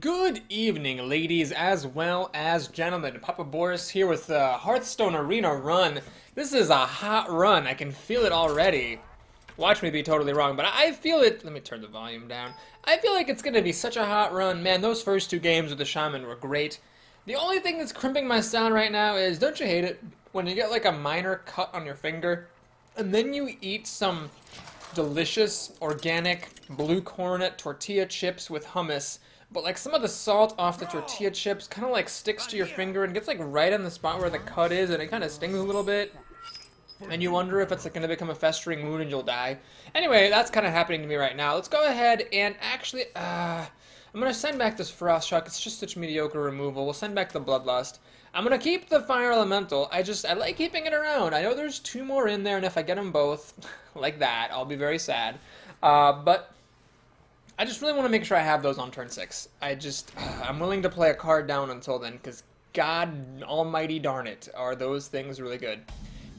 Good evening, ladies as well as gentlemen. Papa Boris here with the Hearthstone Arena run. This is a hot run. I can feel it already. Watch me be totally wrong, but I feel it. Let me turn the volume down. I feel like it's going to be such a hot run. Man, those first two games with the Shaman were great. The only thing that's crimping my sound right now is, don't you hate it, when you get like a minor cut on your finger, and then you eat some delicious, organic, blue cornet tortilla chips with hummus, but like some of the salt off the tortilla chips kind of like sticks to your finger and gets like right in the spot where the cut is, and it kind of stings a little bit. And you wonder if it's like going to become a festering wound and you'll die. Anyway, that's kind of happening to me right now. Let's go ahead and actually, I'm going to send back this Frost Shock. It's just such mediocre removal. We'll send back the Bloodlust. I'm going to keep the Fire Elemental. I like keeping it around. I know there's two more in there, and if I get them both, like that, I'll be very sad. But I just really want to make sure I have those on turn 6. I'm willing to play a card down until then, because God almighty darn it, are those things really good.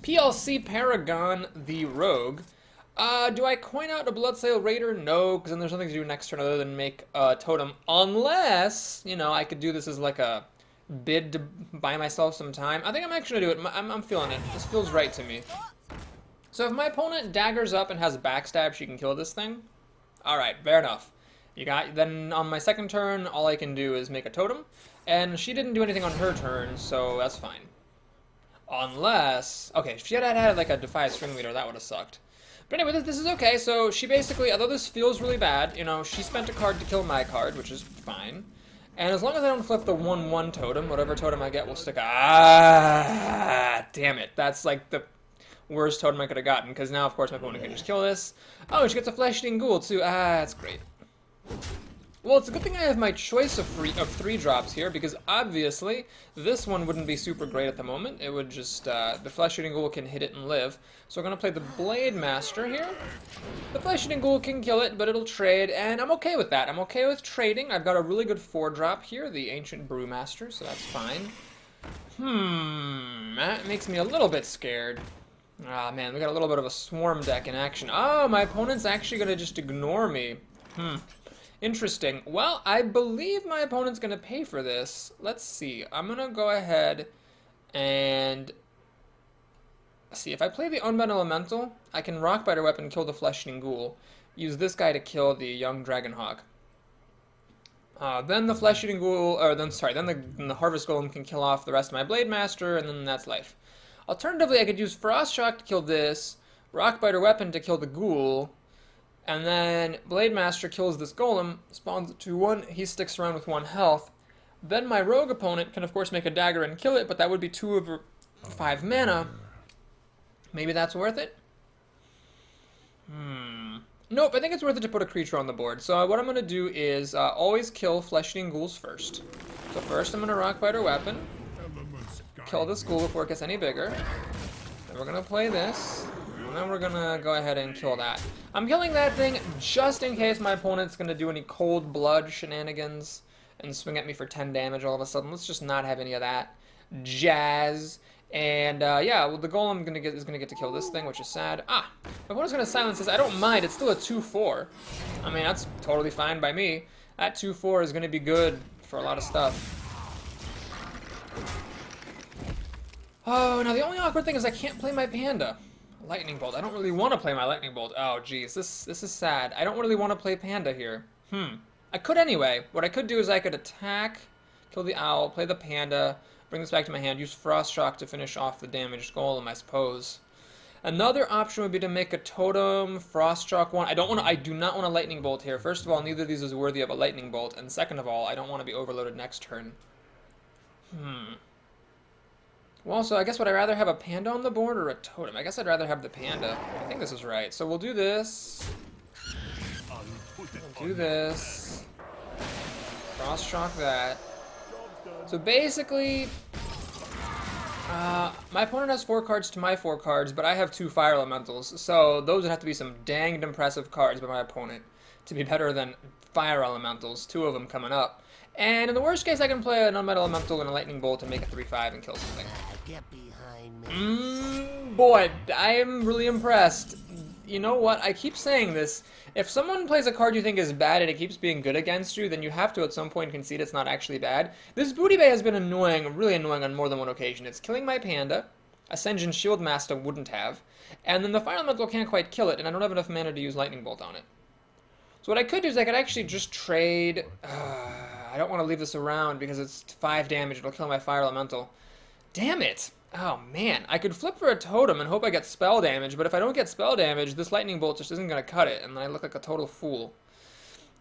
PLC Paragon the Rogue. Do I coin out a Bloodsail Raider? No, because then there's nothing to do next turn other than make a totem. Unless, you know, I could do this as like a bid to buy myself some time. I think I'm actually going to do it. I'm feeling it. This feels right to me. So if my opponent daggers up and has a backstab, she can kill this thing. Alright, fair enough. Then on my second turn, all I can do is make a totem. And she didn't do anything on her turn, so that's fine. Unless, okay, if she had like a Defy String Leader, that would have sucked. But anyway, this is okay. So she basically, although this feels really bad, you know, she spent a card to kill my card, which is fine. And as long as I don't flip the 1/1 totem, whatever totem I get will stick. Damn it. That's like the worst totem I could have gotten, because now, of course, my opponent can just kill this. Oh, she gets a Flesh-Eating Ghoul, too. That's great. Well, it's a good thing I have my choice of 3 drops here, because obviously this one wouldn't be super great at the moment. It would just, the Flesh-Eating Ghoul can hit it and live. So we're going to play the Blade Master here. The Flesh-Eating Ghoul can kill it, but it'll trade, and I'm okay with that. I'm okay with trading. I've got a really good 4-drop here, the Ancient Brewmaster, so that's fine. That makes me a little bit scared. Ah, man, we got a little bit of a Swarm deck in action. Oh, my opponent's actually going to just ignore me. Interesting. Well, I believe my opponent's going to pay for this. Let's see. I'm going to go ahead and see. If I play the Unbound Elemental, I can Rockbiter Weapon, kill the Flesh-Eating Ghoul. Use this guy to kill the Young Dragonhawk. Then the Flesh-Eating Ghoul, or then the Harvest Golem can kill off the rest of my Blade Master, and then that's life. Alternatively, I could use Frost Shock to kill this, Rockbiter Weapon to kill the Ghoul, and then Blade Master kills this Golem, spawns it 2/1, he sticks around with 1 health. Then my Rogue opponent can of course make a dagger and kill it, but that would be 2 of her 5 mana. Maybe that's worth it? Nope, I think it's worth it to put a creature on the board. So what I'm going to do is always kill Flesh-Eating Ghouls first. So first I'm going to Rockbiter Weapon, kill this Ghoul before it gets any bigger. Then we're going to play this. And then we're gonna go ahead and kill that. I'm killing that thing just in case my opponent's gonna do any cold blood shenanigans and swing at me for 10 damage all of a sudden. Let's just not have any of that jazz. And yeah, well, the Golem is gonna get to kill this thing, which is sad. My opponent's gonna silence this. I don't mind. It's still a 2/4. I mean, that's totally fine by me. That 2/4 is gonna be good for a lot of stuff. Oh, now the only awkward thing is I can't play my Panda. Lightning Bolt. I don't really want to play my Lightning Bolt. Oh, geez. This is sad. I don't really want to play Panda here. I could anyway. What I could do is I could attack, kill the Owl, play the Panda, bring this back to my hand, use Frost Shock to finish off the damaged Golem, I suppose. Another option would be to make a Totem, Frost Shock one. I do not want a Lightning Bolt here. First of all, neither of these is worthy of a Lightning Bolt, and second of all, I don't want to be overloaded next turn. Well, so I guess would I rather have a Panda on the board or a Totem? I guess I'd rather have the Panda. I think this is right. So we'll do this. We'll do this. Frost Shock that. So basically, my opponent has 4 cards to my 4 cards, but I have 2 Fire Elementals. So those would have to be some danged impressive cards by my opponent to be better than Fire Elementals. 2 of them coming up. And in the worst case, I can play an Unmetal Elemental and a Lightning Bolt to make a 3/5 and kill something. Get behind me. Boy, I am really impressed. you know what? I keep saying this. If someone plays a card you think is bad and it keeps being good against you, then you have to at some point concede it's not actually bad. This Booty Bay has been annoying, really annoying on more than one occasion. It's killing my Panda. Ascension Shield Master wouldn't have. And then the Fire Elemental can't quite kill it, and I don't have enough mana to use Lightning Bolt on it. So what I could do is I could actually just trade... I don't want to leave this around because it's 5 damage. It'll kill my Fire Elemental. Damn it! Oh man, I could flip for a totem and hope I get spell damage, but if I don't get spell damage, this Lightning Bolt just isn't going to cut it, and then I look like a total fool.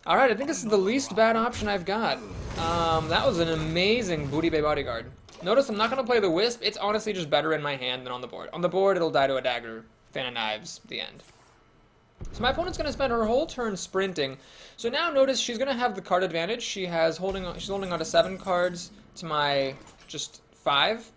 Alright, I think this is the least bad option I've got. That was an amazing Booty Bay Bodyguard. Notice I'm not going to play the Wisp. It's honestly just better in my hand than on the board. On the board, it'll die to a dagger. Fan of Knives, the end. So my opponent's going to spend her whole turn sprinting. So now notice she's going to have the card advantage. She's holding on to 7 cards to my just 5.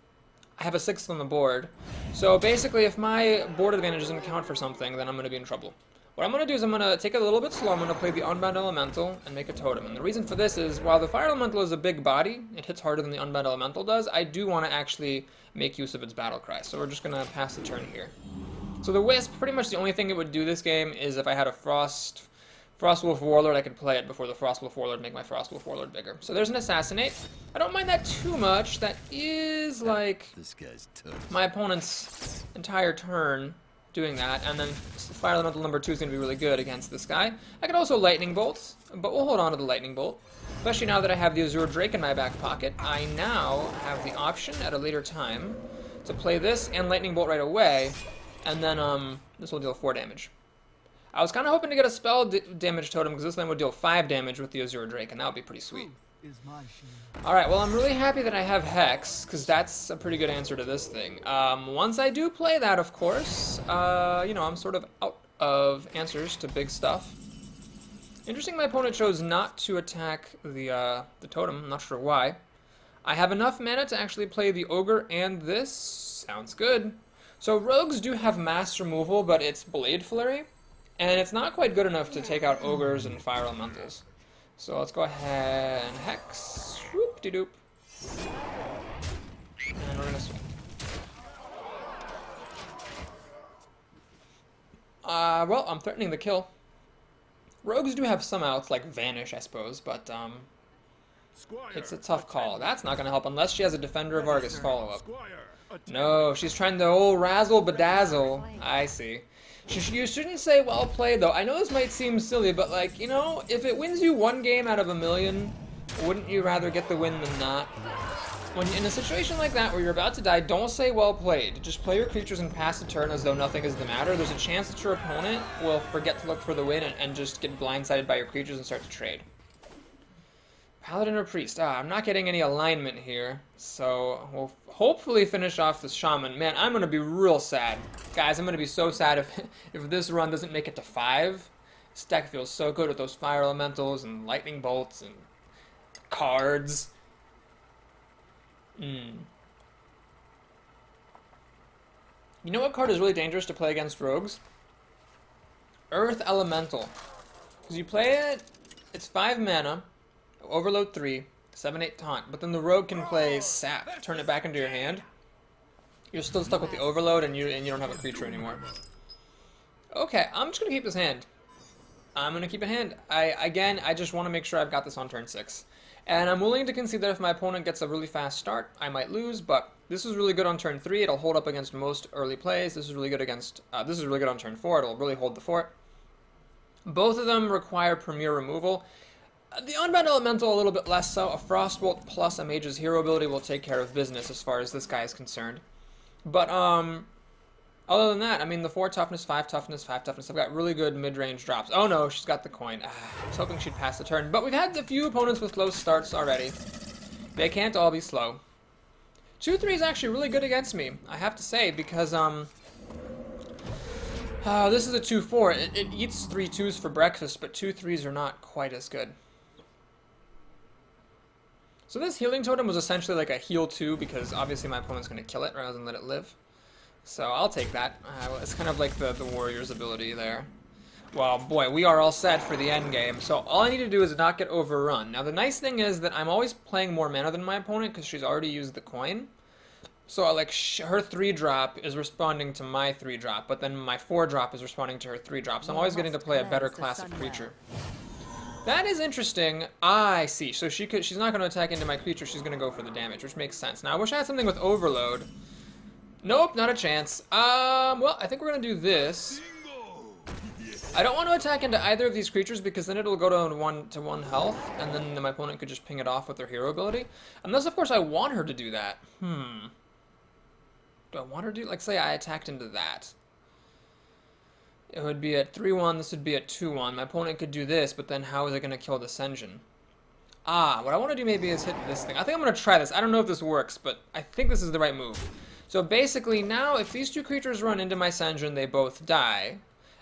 I have a 6th on the board. So basically, if my board advantage doesn't count for something, then I'm going to be in trouble. What I'm going to do is I'm going to take it a little bit slow. I'm going to play the Unbound Elemental and make a totem. And the reason for this is, while the Fire Elemental is a big body, it hits harder than the Unbound Elemental does, I do want to actually make use of its Battle Cry. So we're just going to pass the turn here. So the Wisp, pretty much the only thing it would do this game is if I had a Frostwolf Warlord, I could play it before the Frostwolf Warlord, make my Frostwolf Warlord bigger. So there's an Assassinate. I don't mind that too much. That is like this guy's tough. My opponent's entire turn doing that, and then Fire Elemental number 2 is going to be really good against this guy. I could also Lightning Bolt, but we'll hold on to the Lightning Bolt. Especially now that I have the Azure Drake in my back pocket, I now have the option at a later time to play this and Lightning Bolt right away, and then this will deal 4 damage. I was kind of hoping to get a spell damage totem because this thing would deal 5 damage with the Azure Drake, and that would be pretty sweet. Alright, well, I'm really happy that I have Hex, because that's a pretty good answer to this thing. Once I do play that, of course, you know, I'm sort of out of answers to big stuff. Interesting my opponent chose not to attack the totem. I'm not sure why. I have enough mana to actually play the Ogre and this. Sounds good. So rogues do have mass removal, but it's Blade Flurry, and it's not quite good enough to take out Ogres and Fire Elementals. So let's go ahead and Hex. Whoop-de-doop. And we're going to swing. Well, I'm threatening the kill. Rogues do have some outs, like Vanish, I suppose, but it's a tough call. That's not going to help unless she has a Defender of Argus follow-up. No, she's trying the old razzle-bedazzle. I see. You shouldn't say well played, though. I know this might seem silly, but, like, you know, if it wins you 1 game out of 1,000,000, wouldn't you rather get the win than not? When in a situation like that where you're about to die, don't say well played. Just play your creatures and pass the turn as though nothing is the matter. There's a chance that your opponent will forget to look for the win and just get blindsided by your creatures and start to trade. Paladin or Priest? I'm not getting any alignment here, so we'll hopefully finish off this Shaman. Man, I'm going to be real sad. Guys, I'm going to be so sad if this run doesn't make it to 5. This deck feels so good with those Fire Elementals and Lightning Bolts and cards. You know what card is really dangerous to play against rogues? Earth Elemental. Because you play it, it's 5 mana, overload 3, 7/8 taunt, but then the rogue can play Sap, turn it back into your hand. You're still stuck with the overload and you don't have a creature anymore. Okay, I'm just gonna keep this hand. I'm gonna keep a hand. I just want to make sure I've got this on turn 6. And I'm willing to concede that if my opponent gets a really fast start, I might lose, but this is really good on turn 3. It'll hold up against most early plays. This is really good against, this is really good on turn 4. It'll really hold the fort. Both of them require Premier removal. The Unbound Elemental a little bit less so. A Frostbolt plus a Mage's Hero ability will take care of business as far as this guy is concerned. But, other than that, I mean, the 4 toughness, 5 toughness, 5 toughness, I've got really good mid-range drops. Oh no, she's got the coin. I was hoping she'd pass the turn. But we've had a few opponents with slow starts already. They can't all be slow. 2-3 is actually really good against me, I have to say, because, this is a 2-4. It eats 3 2s for breakfast, but 2 3s are not quite as good. So this healing totem was essentially like a heal 2, because obviously my opponent's going to kill it rather than let it live. So I'll take that. It's kind of like the warrior's ability there. Well, boy, we are all set for the end game. So all I need to do is not get overrun. Now the nice thing is that I'm always playing more mana than my opponent because she's already used the coin. So like her 3-drop is responding to my 3-drop, but then my 4-drop is responding to her 3-drop. So I'm always getting to play a better class of creature. That is interesting. I see. So she's not going to attack into my creature. She's going to go for the damage, which makes sense. Now I wish I had something with overload. Nope, not a chance. Well, I think we're going to do this. I don't want to attack into either of these creatures because then it'll go down to 1 health, and then my opponent could just ping it off with their hero ability. Unless, of course, I want her to do that. Do I want her to do, like, say I attacked into that. It would be at 3-1, this would be at 2-1. My opponent could do this, but then how is it going to kill the Senjin? What I want to do maybe is hit this thing. I think I'm going to try this. I don't know if this works, but I think this is the right move. So basically now, if these 2 creatures run into my Senjin, they both die.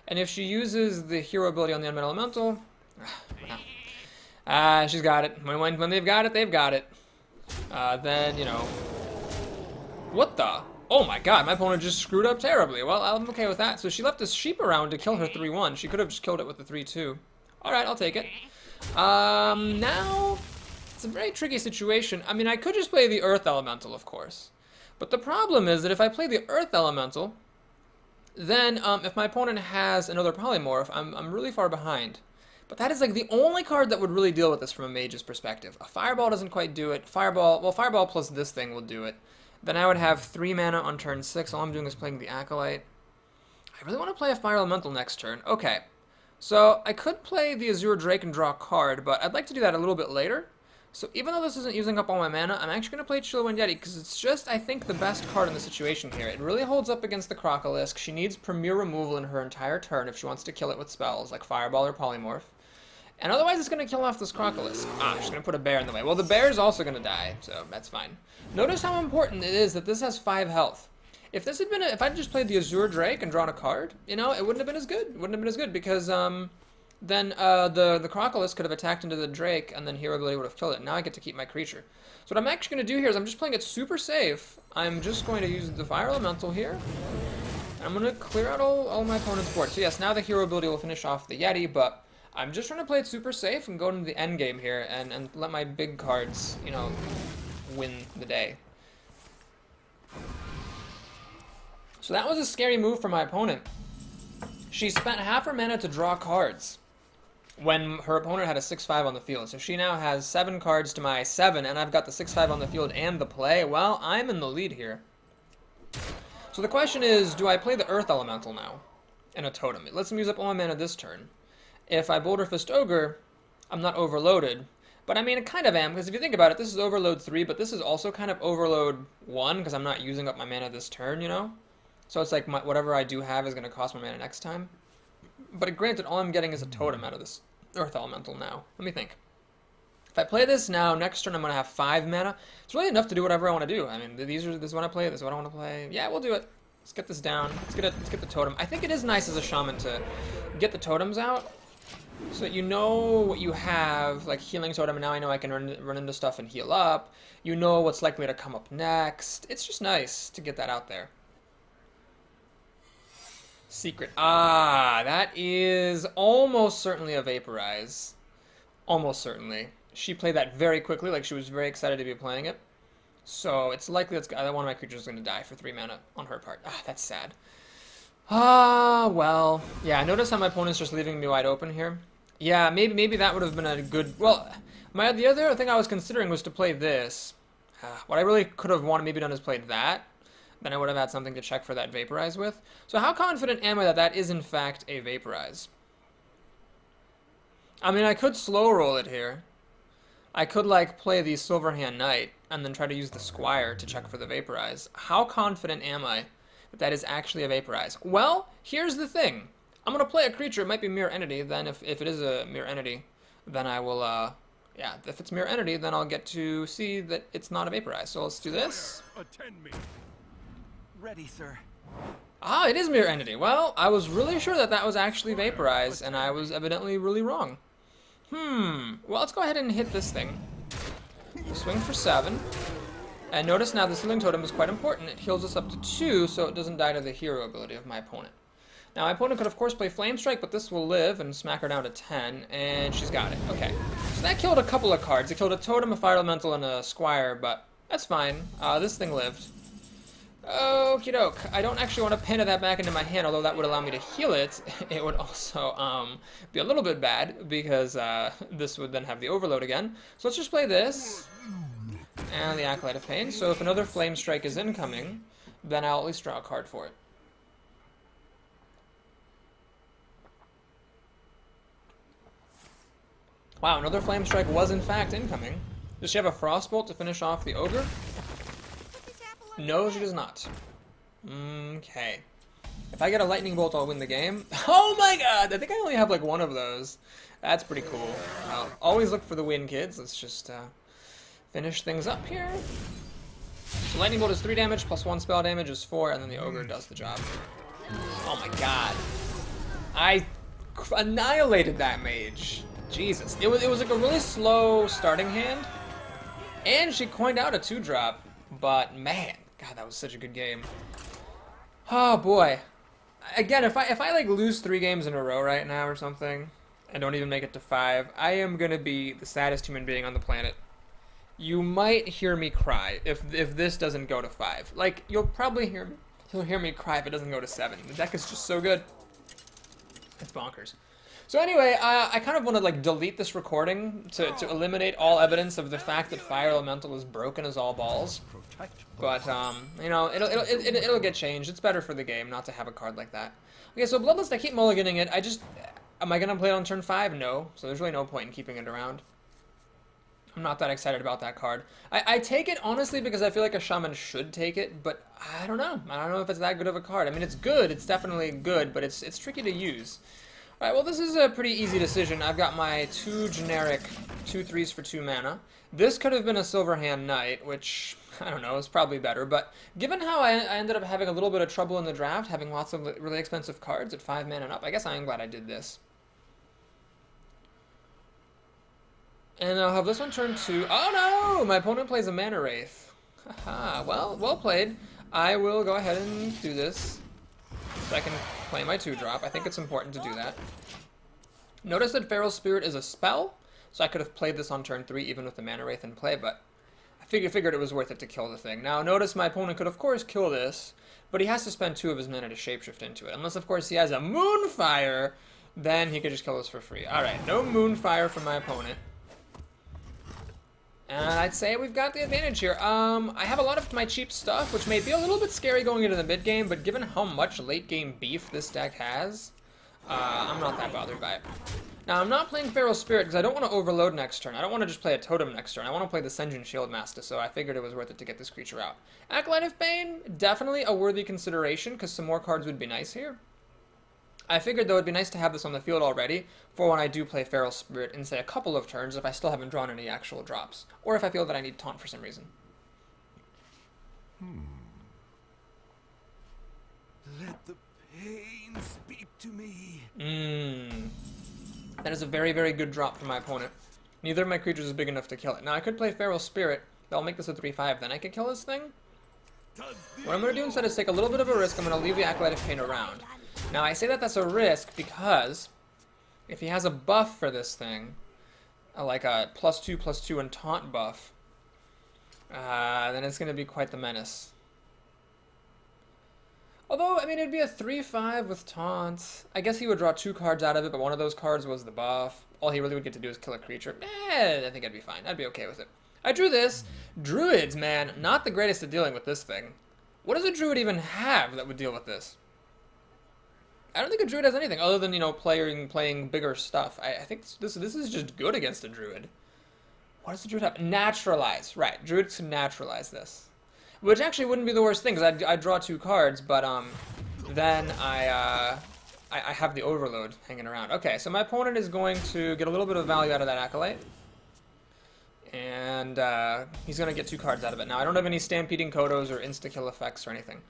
And if she uses the hero ability on the Unmet Elemental... she's got it. When they've got it, they've got it. Then, you know... What the... Oh my god, my opponent just screwed up terribly. Well, I'm okay with that. So she left this sheep around to kill her 3-1. She could have just killed it with the 3-2. Alright, I'll take it. Now, it's a very tricky situation. I mean, I could just play the Earth Elemental, of course. But the problem is that if I play the Earth Elemental, then if my opponent has another Polymorph, I'm really far behind. But that is like the only card that would really deal with this from a mage's perspective. A Fireball doesn't quite do it. Fireball plus this thing will do it. Then I would have 3 mana on turn 6. All I'm doing is playing the Acolyte. I really want to play a Fire Elemental next turn. Okay. So I could play the Azure Drake and draw a card, but I'd like to do that a little bit later. So even though this isn't using up all my mana, I'm actually going to play Chillwind Yeti because it's just, I think, the best card in the situation here. It really holds up against the Crocolisk. She needs Premier removal in her entire turn if she wants to kill it with spells like Fireball or Polymorph. And otherwise it's going to kill off this Crocolisk. She's going to put a bear in the way. Well, the bear is also going to die, so that's fine. Notice how important it is that this has 5 health. If this had been, if I'd just played the Azure Drake and drawn a card, you know, it wouldn't have been as good. It wouldn't have been as good because then the Crocolisk could have attacked into the Drake and then hero ability would have killed it. Now I get to keep my creature. So what I'm actually going to do here is I'm just playing it super safe. I'm just going to use the Fire Elemental here. I'm going to clear out all my opponent's board. So yes, now the hero ability will finish off the Yeti, but I'm just trying to play it super safe and go into the end game here and let my big cards, you know, win the day. So that was a scary move for my opponent. She spent half her mana to draw cards when her opponent had a 6-5 on the field. So she now has 7 cards to my 7, and I've got the 6-5 on the field and the play. Well, I'm in the lead here. So the question is, do I play the Earth Elemental now in a totem? It lets me use up all my mana this turn. If I Boulder Fist Ogre, I'm not overloaded. But I mean, I kind of am, because if you think about it, this is Overload 3, but this is also kind of Overload 1, because I'm not using up my mana this turn, you know? So it's like whatever I do have is going to cost my mana next time. But granted, all I'm getting is a totem out of this Earth Elemental now. Let me think. If I play this now, next turn I'm going to have 5 mana. It's really enough to do whatever I want to do. I mean, this is what I play, this is what I want to play. Yeah, we'll do it. Let's get this down. Let's get the totem. I think it is nice as a shaman to get the totems out, so that you know what you have, like healing totem, and now I know I can run into stuff and heal up. You know what's likely to come up next. It's just nice to get that out there. Secret. That is almost certainly a Vaporize. Almost certainly. She played that very quickly, like she was very excited to be playing it. So it's likely that one of my creatures is going to die for 3 mana on her part. That's sad. Well, yeah, notice how my opponent's just leaving me wide open here. Yeah, maybe that would have been a good... Well, the other thing I was considering was to play this. What I really could have maybe done is played that. Then I would have had something to check for that Vaporize with. So how confident am I that that is in fact a Vaporize? I mean, I could slow roll it here. I could, like, play the Silverhand Knight and then try to use the Squire to check for the Vaporize. How confident am I that is actually a Vaporize? Well, here's the thing. I'm going to play a creature. It might be Mirror Entity. Then if it is a Mirror Entity, then I will, yeah, if it's Mirror Entity, then I'll get to see that it's not a Vaporize. So let's do this. Attend me. Ready, sir. It is Mirror Entity. Well, I was really sure that was actually Vaporize, and I was evidently really wrong. Well, let's go ahead and hit this thing. Swing for 7. And notice now this healing totem is quite important. It heals us up to 2, so it doesn't die to the hero ability of my opponent. Now, my opponent could, of course, play Flame Strike, but this will live and smack her down to 10, and she's got it. Okay. So that killed a couple of cards. It killed a totem, a Fire Elemental, and a Squire, but that's fine. This thing lived. Okie doke. I don't actually want to panda that back into my hand, although that would allow me to heal it. It would also be a little bit bad because this would then have the overload again. So let's just play this and the Acolyte of Pain. So if another Flame Strike is incoming, then I'll at least draw a card for it. Wow, another Flame Strike was in fact incoming. Does she have a Frostbolt to finish off the Ogre? No, she does not. Okay. If I get a Lightning Bolt, I'll win the game. Oh my god! I think I only have like one of those. That's pretty cool. Always look for the win, kids. Let's just finish things up here. So Lightning Bolt is 3 damage, plus 1 spell damage is 4, and then the Ogre does the job. Oh my god. I annihilated that mage. Jesus. It was like a really slow starting hand. And she coined out a 2-drop. But man, god, that was such a good game. Oh boy. Again, if I like lose 3 games in a row right now or something, and don't even make it to 5, I am gonna be the saddest human being on the planet. You might hear me cry if this doesn't go to 5. Like, you'll hear me cry if it doesn't go to 7. The deck is just so good. It's bonkers. So anyway, I kind of want to like delete this recording to eliminate all evidence of the fact that Fire Elemental is broken as all balls. But you know, it'll get changed. It's better for the game not to have a card like that. Okay, so Bloodlust, I keep mulliganing it. Am I gonna play it on turn 5? No. So there's really no point in keeping it around. I'm not that excited about that card. I take it honestly because I feel like a Shaman should take it, but I don't know. I don't know if it's that good of a card. I mean, it's good. It's definitely good, but it's tricky to use. Alright, well this is a pretty easy decision. I've got my 2 generic 2/3s for 2 mana. This could have been a Silverhand Knight, which, I don't know, is probably better, but given how I ended up having a little bit of trouble in the draft, having lots of really expensive cards at 5 mana and up, I guess I am glad I did this. And I'll have this one turn 2. Oh no! My opponent plays a Mana Wraith. Haha, well played. I will go ahead and do this. So I can play my 2-drop. I think it's important to do that. Notice that Feral Spirit is a spell, so I could have played this on turn 3 even with the Mana Wraith in play, but I figured it was worth it to kill the thing. Now notice my opponent could of course kill this, but he has to spend 2 of his mana to shapeshift into it. Unless of course he has a Moonfire, then he could just kill this for free. Alright, no Moonfire from my opponent. And I'd say we've got the advantage here. I have a lot of my cheap stuff, which may be a little bit scary going into the mid game, but given how much late game beef this deck has, I'm not that bothered by it. Now, I'm not playing Feral Spirit because I don't want to overload next turn. I don't want to just play a Totem next turn. I want to play the Senjin Shieldmaster, so I figured it was worth it to get this creature out. Acolyte of Pain, definitely a worthy consideration because some more cards would be nice here. I figured, though, it'd be nice to have this on the field already for when I do play Feral Spirit in, say, a couple of turns if I still haven't drawn any actual drops, or if I feel that I need Taunt for some reason. Let the pain speak to me. That is a very, very good drop for my opponent. Neither of my creatures is big enough to kill it. Now, I could play Feral Spirit. That'll make this a 3/5. Then I could kill this thing. What I'm going to do instead is take a little bit of a risk. I'm going to leave the Acolyte of Pain around. Now, I say that that's a risk because if he has a buff for this thing, like a +2/+2 and taunt buff, then it's going to be quite the menace. Although, I mean, it'd be a 3/5 with taunt. I guess he would draw 2 cards out of it, but one of those cards was the buff. All he really would get to do is kill a creature. I think I'd be fine. I'd be okay with it. I drew this. Druids, man, not the greatest at dealing with this thing. What does a druid even have that would deal with this? I don't think a druid has anything other than, you know, playing bigger stuff. I think this is just good against a druid. What does the druid have? Naturalize. Right, druids can naturalize this. Which actually wouldn't be the worst thing, because I'd draw 2 cards, but then I have the overload hanging around. Okay, so my opponent is going to get a little bit of value out of that Acolyte. And he's going to get 2 cards out of it. Now, I don't have any Stampeding Kodos or insta-kill effects or anything.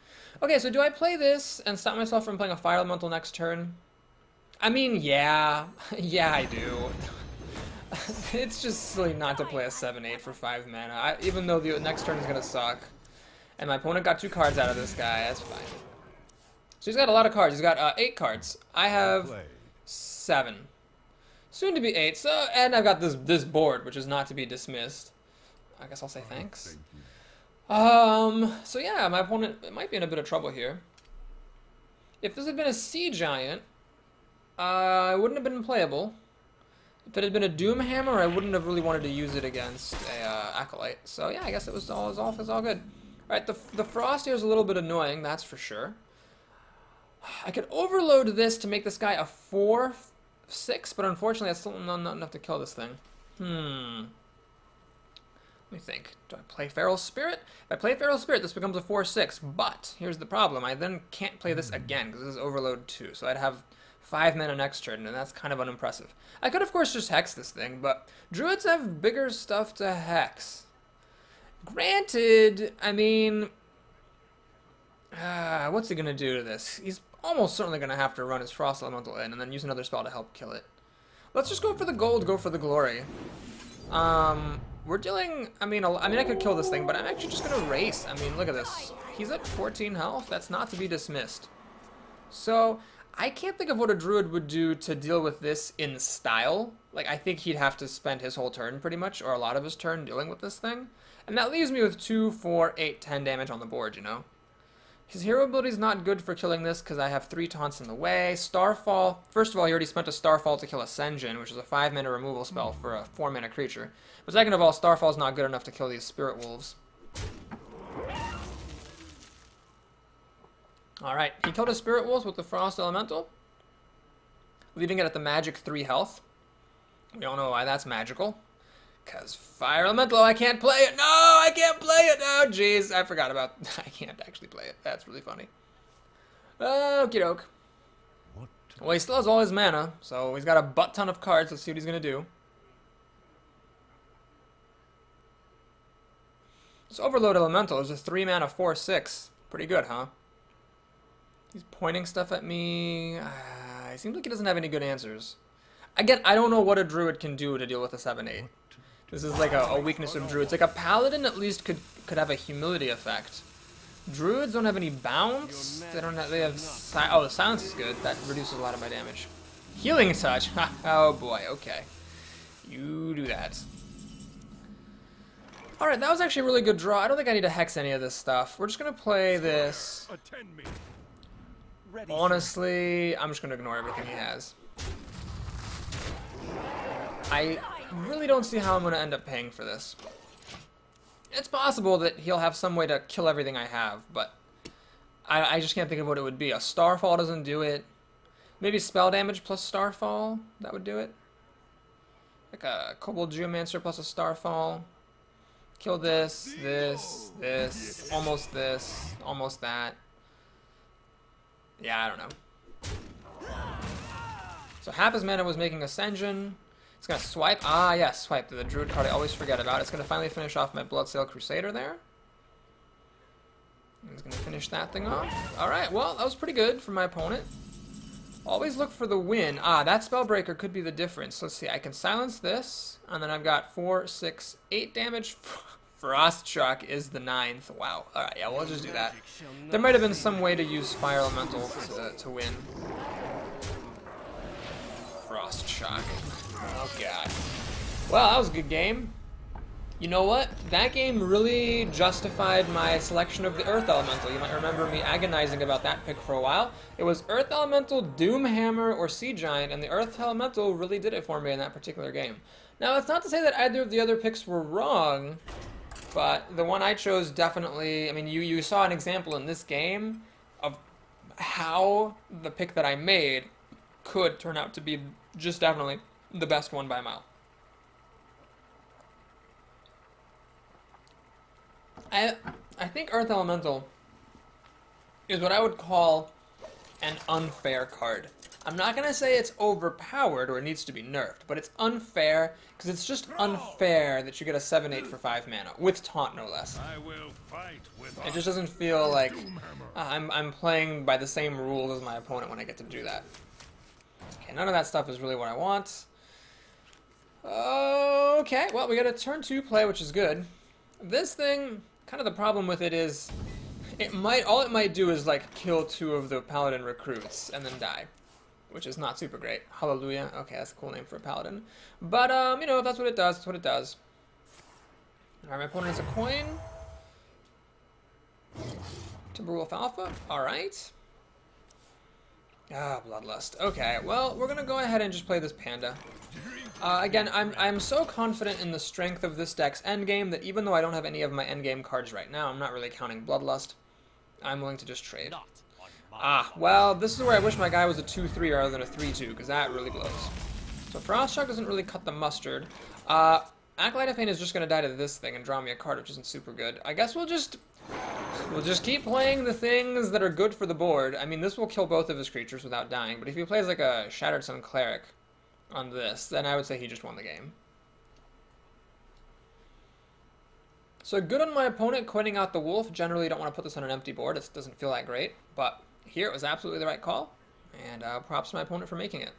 Okay, so do I play this and stop myself from playing a Fire Elemental next turn? I mean, yeah. Yeah, I do. It's just silly not to play a 7/8 for 5 mana, even though the next turn is going to suck. And my opponent got 2 cards out of this guy. That's fine. So he's got a lot of cards. He's got 8 cards. I have 7. Soon to be 8. And I've got this board, which is not to be dismissed. I guess I'll say thanks. So yeah, my opponent might be in a bit of trouble here. If this had been a Sea Giant, it wouldn't have been playable. If it had been a Doom Hammer, I wouldn't have really wanted to use it against a Acolyte. So yeah, I guess it was all good. Alright, the Frost here is a little bit annoying, that's for sure. I could overload this to make this guy a 4/6, but unfortunately that's still not enough to kill this thing. Let me think. Do I play Feral Spirit? If I play Feral Spirit, this becomes a 4/6, but here's the problem. I then can't play this again, because this is Overload 2, so I'd have 5 mana next turn, and that's kind of unimpressive. I could, of course, just Hex this thing, but Druids have bigger stuff to Hex. Granted, I mean... what's he going to do to this? He's almost certainly going to have to run his Frost Elemental in, and then use another spell to help kill it. Let's just go for the gold, go for the glory. We're dealing, I mean, I could kill this thing, but I'm actually just going to race. I mean, look at this. He's at 14 health. That's not to be dismissed. So, I can't think of what a Druid would do to deal with this in style. Like, I think he'd have to spend his whole turn, pretty much, or a lot of his turn dealing with this thing. And that leaves me with 2, 4, 8, 10 damage on the board, you know? His hero ability is not good for killing this because I have 3 taunts in the way. Starfall, first of all, he already spent a Starfall to kill Ascension, which is a 5 mana removal spell for a 4 mana creature. But second of all, Starfall is not good enough to kill these Spirit Wolves. Alright, he killed his Spirit Wolves with the Frost Elemental, leaving it at the magic 3 health. We all know why that's magical. Because Fire Elemental, I can't play it. No, I can't play it. Oh, jeez. I forgot about... I can't actually play it. That's really funny. Okie doke. Well, he still has all his mana, so he's got a butt ton of cards. Let's see what he's going to do. This Overload Elemental is a 3 mana 4/6. Pretty good, huh? He's pointing stuff at me. It seems like he doesn't have any good answers. Again, I don't know what a Druid can do to deal with a 7/8. This is like a weakness of Druids. Like a Paladin at least could have a humility effect. Druids don't have any bounce. They don't have. They have. Oh, the silence is good. That reduces a lot of my damage. Healing touch. Oh boy. Okay. You do that. All right, that was actually a really good draw. I don't think I need to hex any of this stuff. We're just gonna play this. Honestly, I'm just gonna ignore everything he has. I really don't see how I'm going to end up paying for this. It's possible that he'll have some way to kill everything I have, but I just can't think of what it would be. A Starfall doesn't do it. Maybe spell damage plus Starfall, that would do it. Like a Kobold Geomancer plus a Starfall. Kill this, almost that. Yeah, I don't know. So half his mana was making Ascension. It's going to swipe. Ah, yes, swipe. The Druid card I always forget about. It's going to finally finish off my Bloodsail Crusader there. He's going to finish that thing off. Alright, well, that was pretty good for my opponent. Always look for the win. Ah, that Spellbreaker could be the difference. Let's see, I can silence this, and then I've got 4, 6, 8 damage. Frost Shock is the 9th. Wow. Alright, yeah, we'll just do that. There might have been some way to use Fire Elemental to win. Frost Shock. Oh god. Well, that was a good game. You know what? That game really justified my selection of the Earth Elemental. You might remember me agonizing about that pick for a while. It was Earth Elemental, Doom Hammer, or Sea Giant, and the Earth Elemental really did it for me in that particular game. Now, it's not to say that either of the other picks were wrong, but the one I chose definitely... I mean, you saw an example in this game of how the pick that I made could turn out to be just definitely the best one by a mile. I think Earth Elemental is what I would call an unfair card. I'm not going to say it's overpowered or it needs to be nerfed, but it's unfair because it's just unfair that you get a 7/8 for 5 mana, with taunt no less. It just doesn't feel like I'm playing by the same rules as my opponent when I get to do that. Okay, none of that stuff is really what I want. Okay, well, we got a turn 2 play, which is good. This thing, kind of the problem with it is, all it might do is like kill 2 of the Paladin recruits and then die, which is not super great. Hallelujah. Okay, that's a cool name for a Paladin. But, you know, if that's what it does, that's what it does. Alright, my opponent has a coin. Timberwolf Alpha. All right. Ah, Bloodlust. Okay, well, we're gonna go ahead and just play this Panda. Again, I'm so confident in the strength of this deck's endgame that even though I don't have any of my endgame cards right now, I'm not really counting Bloodlust. I'm willing to just trade. Ah, well, this is where I wish my guy was a 2-3 rather than a 3-2, because that really blows. So Frost Shock doesn't really cut the mustard. Acolyte of Pain is just going to die to this thing and draw me a card, which isn't super good. I guess we'll just keep playing the things that are good for the board. I mean, this will kill both of his creatures without dying, but if he plays like a Shattered Sun Cleric on this, then I would say he just won the game. So good on my opponent quitting out the wolf. Generally, you don't want to put this on an empty board. It doesn't feel that great, but here it was absolutely the right call, and props to my opponent for making it.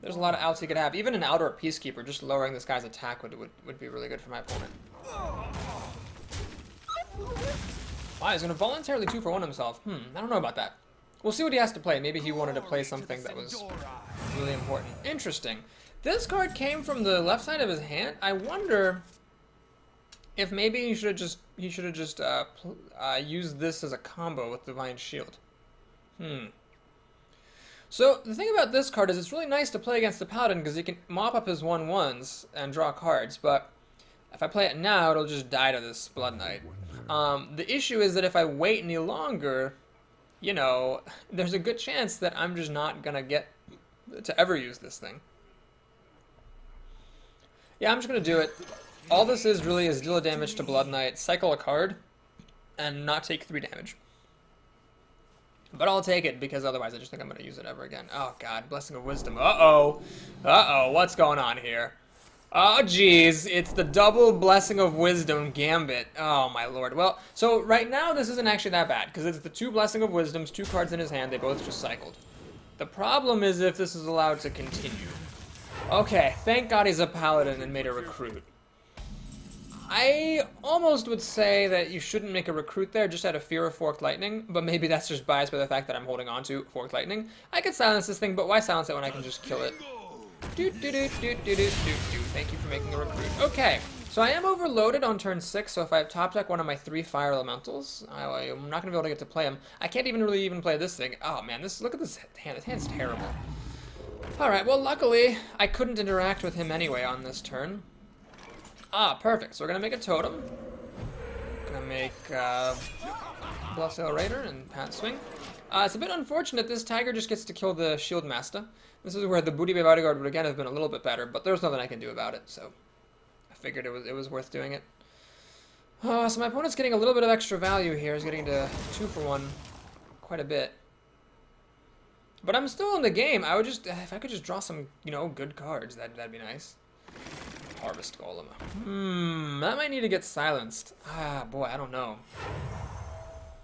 There's a lot of outs he could have. Even an Outer Peacekeeper, just lowering this guy's attack would be really good for my opponent. Wow, he's going to voluntarily 2-for-1 himself. I don't know about that. We'll see what he has to play. Maybe he wanted to play something that was really important. Interesting. This card came from the left side of his hand. I wonder if maybe he should have just used this as a combo with Divine Shield. So the thing about this card is it's really nice to play against the Paladin because he can mop up his 1/1s and draw cards, but if I play it now, it'll just die to this Blood Knight. The issue is that if I wait any longer, you know, there's a good chance that I'm just not gonna get to ever use this thing. Yeah, I'm just gonna do it. All this is really is deal damage to Blood Knight, cycle a card, and not take 3 damage. But I'll take it because otherwise I just think I'm going to use it ever again. Oh god, Blessing of Wisdom. Uh-oh. Uh-oh, what's going on here? Oh jeez, it's the double Blessing of Wisdom Gambit. Oh my lord. Well, so right now this isn't actually that bad because it's the 2 Blessing of Wisdoms, 2 cards in his hand, they both just cycled. The problem is if this is allowed to continue. Okay, thank god he's a Paladin and made a Recruit. I almost would say that you shouldn't make a Recruit there just out of fear of Forked Lightning, but maybe that's just biased by the fact that I'm holding on to Forked Lightning. I could silence this thing, but why silence it when I can just kill it? Thank you for making a Recruit. Okay, so I am overloaded on turn 6, so if I have top deck one of my 3 Fire Elementals, I'm not going to be able to get to play them. I can't even play this thing. Oh man, look at this hand. This hand's terrible. Alright, well luckily I couldn't interact with him anyway on this turn. Ah, perfect. So we're going to make a totem. Going to make Bloodsail Raider and Pat Swing. It's a bit unfortunate this Tiger just gets to kill the Shield Master. This is where the Booty Bay Bodyguard would again have been a little bit better, but there's nothing I can do about it, so I figured it was worth doing it. So my opponent's getting a little bit of extra value here. He's getting to 2-for-1 quite a bit. But I'm still in the game. I would just, if I could just draw some, you know, good cards, that'd be nice. Harvest Golem. That might need to get silenced. Ah, boy, I don't know.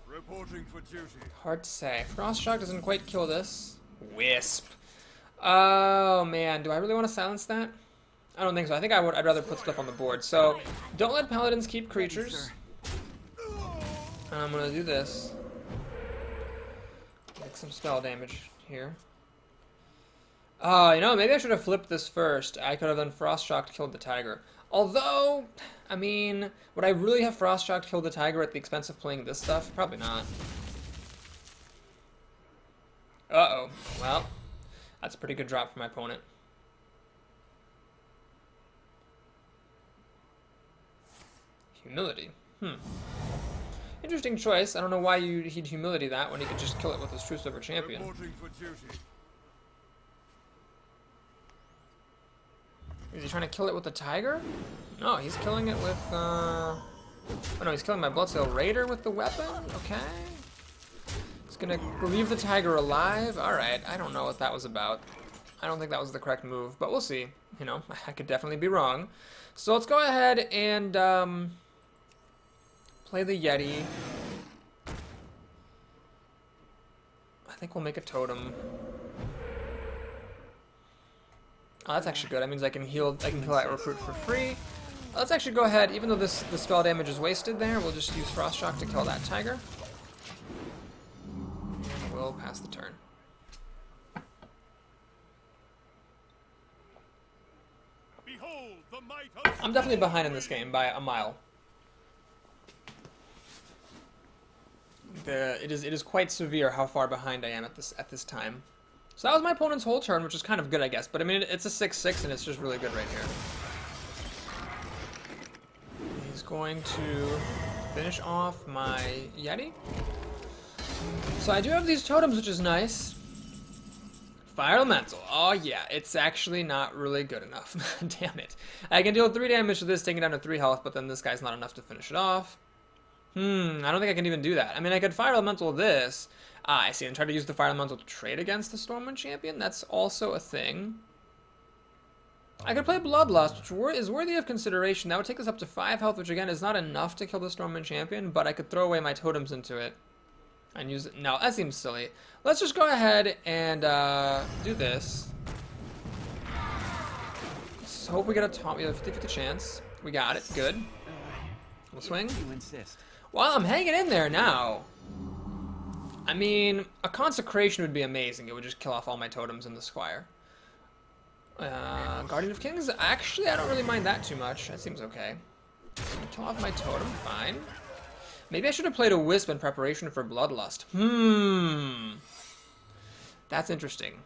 Reporting for duty. Hard to say. Frost Shock doesn't quite kill this. Wisp. Oh, man. Do I really want to silence that? I don't think so. I think I'd rather put stuff on the board. So, don't let Paladins keep creatures. I'm going to do this. Make some spell damage here. You know, maybe I should have flipped this first. I could have done Frost Shock killed the Tiger. Although, I mean, would I really have Frost Shock killed the Tiger at the expense of playing this stuff? Probably not. Uh-oh. Well, that's a pretty good drop for my opponent. Humility. Interesting choice. I don't know why he'd Humility that when he could just kill it with his True Silver Champion. Reporting for duty. Is he trying to kill it with the Tiger? No, he's killing it with, oh no, he's killing my Bloodsail Raider with the weapon? Okay. He's gonna leave the Tiger alive? Alright, I don't know what that was about. I don't think that was the correct move, but we'll see. You know, I could definitely be wrong. So let's go ahead and, play the Yeti. I think we'll make a totem. Oh, that's actually good. That means I can kill that Recruit for free. Let's actually go ahead, even though the spell damage is wasted there, we'll just use Frost Shock to kill that Tiger. And we'll pass the turn. Behold the might of I'm definitely behind in this game by a mile. It is quite severe how far behind I am at this time. So that was my opponent's whole turn, which is kind of good, I guess. But I mean, it's a 6-6, and it's just really good right here. He's going to finish off my Yeti. So I do have these totems, which is nice. Fire Elemental. Oh yeah, it's actually not really good enough. Damn it. I can deal 3 damage to this, taking down to 3 health, but then this guy's not enough to finish it off. I don't think I can even do that. I mean, I could Fire Elemental this. I see, and try to use the Fire Elemental to trade against the Stormwind Champion. That's also a thing. I could play Bloodlust, which is worthy of consideration. That would take us up to 5 health, which again is not enough to kill the Stormwind Champion, but I could throw away my totems into it and use it. No, that seems silly. Let's just go ahead and do this. Let's hope we get a taunt. We have a 50-50 chance. We got it. Good. We'll swing. You insist. Well, I'm hanging in there now. I mean, a Consecration would be amazing. It would just kill off all my totems in the Squire. Guardian of Kings? Actually, I don't really mind that too much. That seems okay. Kill off my totem, fine. Maybe I should have played a Wisp in preparation for Bloodlust. That's interesting.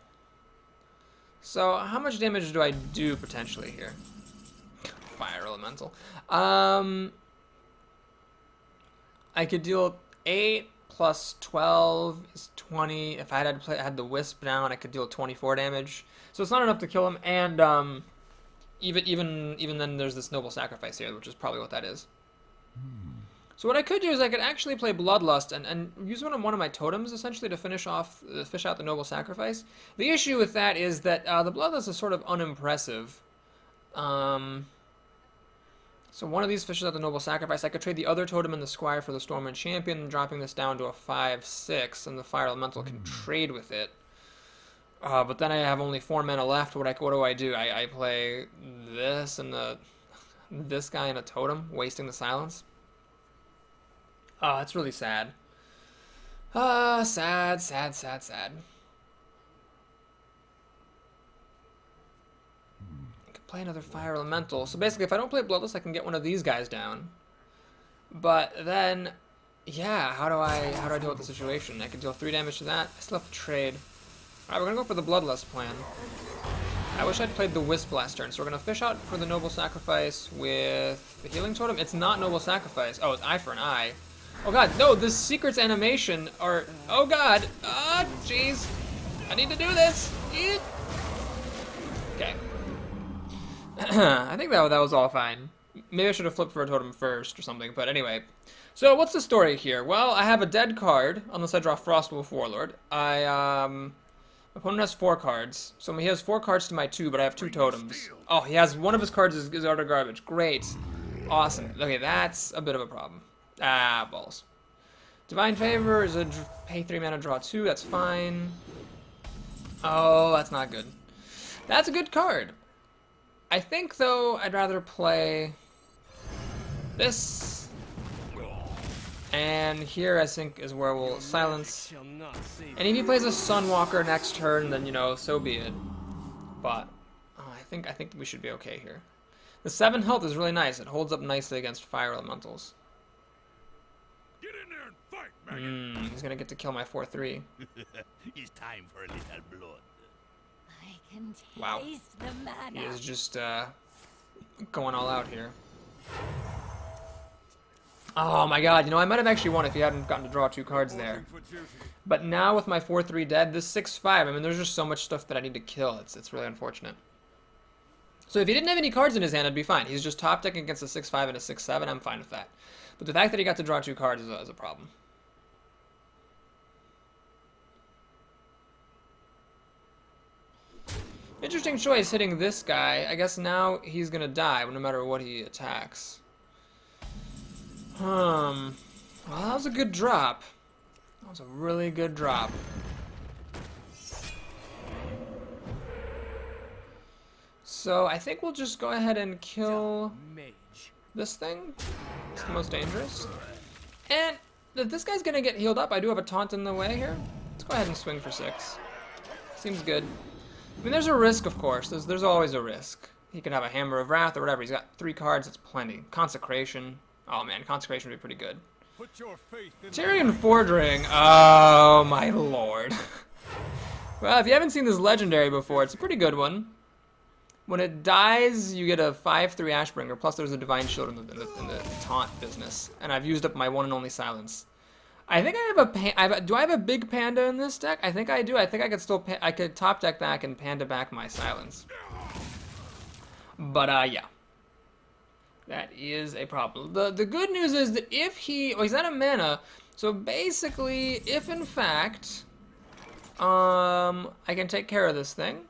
So, how much damage do I do potentially here? Fire Elemental. I could deal 8 plus 12 is 20. If I had the Wisp down, I could deal 24 damage. So it's not enough to kill him, and even then there's this Noble Sacrifice here, which is probably what that is. So what I could do is I could actually play Bloodlust and use one of my totems essentially to fish out the Noble Sacrifice. The issue with that is that the Bloodlust is sort of unimpressive. So one of these fishes out the Noble Sacrifice. I could trade the other totem in the Squire for the Stormwind Champion, dropping this down to a 5-6, and the Fire Elemental can trade with it. But then I have only 4 mana left. What do I do? I play this and this guy in a totem, wasting the silence. Oh, that's really sad. Sad. I could play another Fire Elemental. So basically, if I don't play Bloodless, I can get one of these guys down. But then, yeah, how do I deal with the situation? I can deal 3 damage to that. I still have to trade. Alright, we're gonna go for the Bloodlust plan. I wish I'd played the Wisp last turn. So we're gonna fish out for the Noble Sacrifice with the Healing Totem. It's not Noble Sacrifice. Oh, it's Eye for an Eye. Oh god, no, the Secret's animation are... Oh god! Ah, jeez! I need to do this! Eek. Okay. I think that was all fine. Maybe I should have flipped for a totem first or something, but anyway. So, what's the story here? Well, I have a dead card, unless I draw Frostwolf Warlord. My opponent has 4 cards, so he has 4 cards to my 2, but I have 2 totems. Oh, he has one of his cards is utter garbage. Great. Awesome. Okay, that's a bit of a problem. Ah, balls. Divine Favor is a pay 3 mana, draw 2, that's fine. Oh, that's not good. That's a good card. I think, though, I'd rather play this. And here, I think, is where we'll silence. And if he plays a Sunwalker next turn, then, you know, so be it. But I think we should be okay here. The 7 health is really nice. It holds up nicely against Fire Elementals. Get in there and fight, maggot. He's gonna get to kill my 4/3. It's time for a little blood. I can taste Wow. the mana. He is just going all out here. Oh my god, you know, I might have actually won if he hadn't gotten to draw 2 cards there. But now with my 4/3 dead, this 6/5, I mean, there's just so much stuff that I need to kill. It's really unfortunate. So if he didn't have any cards in his hand, I'd be fine. He's just top decking against a 6/5 and a 6/7, I'm fine with that. But the fact that he got to draw 2 cards is a problem. Interesting choice hitting this guy. I guess now he's gonna die no matter what he attacks. Well, that was a good drop. That was a really good drop. So I think we'll just go ahead and kill this thing. It's the most dangerous. And if this guy's gonna get healed up, I do have a taunt in the way here. Let's go ahead and swing for 6. Seems good. I mean, there's a risk, of course. There's always a risk. He can have a Hammer of Wrath or whatever. He's got 3 cards. It's plenty. Consecration. Oh man, Consecration would be pretty good. Put your faith in Tyrion Fordring. Oh my lord. Well, if you haven't seen this legendary before, it's a pretty good one. When it dies, you get a 5/3 Ashbringer, plus there's a Divine Shield in the taunt business. And I've used up my one and only silence. I think I have a do I have a big panda in this deck? I think I do. I think I could still I could top deck back and panda back my silence. But yeah. That is a problem. The good news is that if he's out of mana, so basically if in fact I can take care of this thing.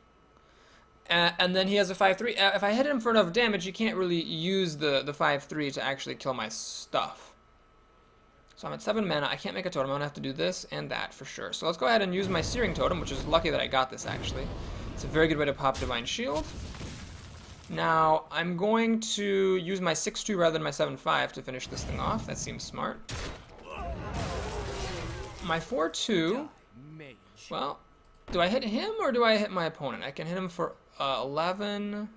And then he has a 5/3. If I hit him for enough damage, he can't really use the 5/3 to actually kill my stuff. So I'm at 7 mana. I can't make a totem. I'm going to have to do this and that for sure. So let's go ahead and use my Searing Totem, which is lucky that I got this, actually. It's a very good way to pop Divine Shield. Now, I'm going to use my 6/2 rather than my 7/5 to finish this thing off. That seems smart. My 4/2... Well, do I hit him or do I hit my opponent? I can hit him for 11...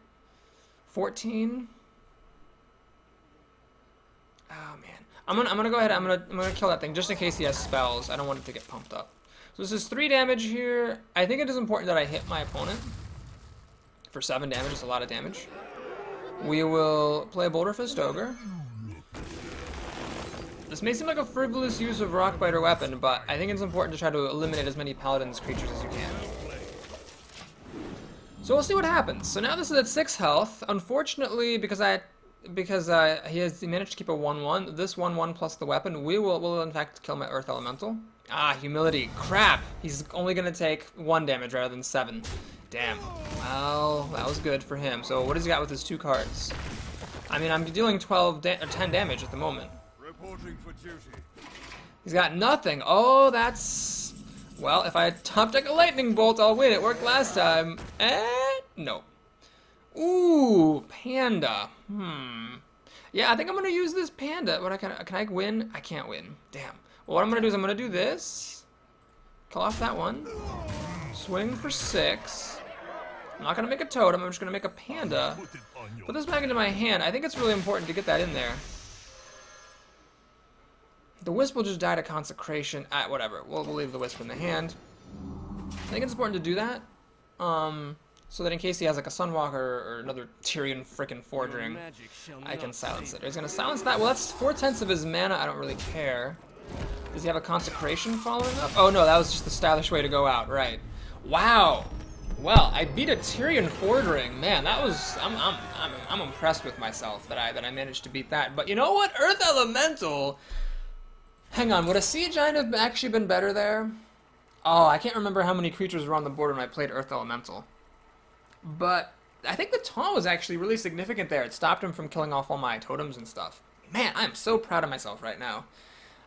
14... Oh, man. I'm gonna go ahead. I'm gonna kill that thing just in case he has spells. I don't want it to get pumped up. So this is 3 damage here. I think it is important that I hit my opponent for 7 damage. It's a lot of damage. We will play Boulder Fist Ogre. This may seem like a frivolous use of Rockbiter weapon, but I think it's important to try to eliminate as many Paladin's creatures as you can. So we'll see what happens. So now this is at 6 health. Unfortunately, because he managed to keep a 1/1. This 1/1 plus the weapon, will in fact kill my Earth Elemental. Ah, humility. Crap! He's only gonna take 1 damage rather than 7. Damn. Well, that was good for him. So what has he got with his 2 cards? I mean, I'm dealing 10 damage at the moment. reporting for duty. He's got nothing. Oh, that's... Well, if I top deck a Lightning Bolt, I'll win. It worked last time. No. Ooh, Panda. Yeah, I think I'm gonna use this Panda. What can I win? I can't win. Damn. Well, what I'm gonna do is I'm gonna do this. Kill off that one. Swing for 6. I'm not gonna make a totem. I'm just gonna make a Panda. Put this back into my hand. I think it's really important to get that in there. The Wisp will just die to Consecration. Whatever. We'll leave the Wisp in the hand. I think it's important to do that. So that in case he has like a Sunwalker or another Tyrion frickin' Fordring, I can silence it. He's gonna silence that. Well, that's 4/10 of his mana. I don't really care. Does he have a Consecration following up? Oh no, that was just the stylish way to go out. Right. Wow. Well, I beat a Tyrion Fordring. Man, that was... I'm impressed with myself that I managed to beat that. But you know what? Earth Elemental... Hang on, would a Sea Giant have actually been better there? Oh, I can't remember how many creatures were on the board when I played Earth Elemental. But I think the taunt was actually really significant there. It stopped him from killing off all my totems and stuff. Man, I'm so proud of myself right now.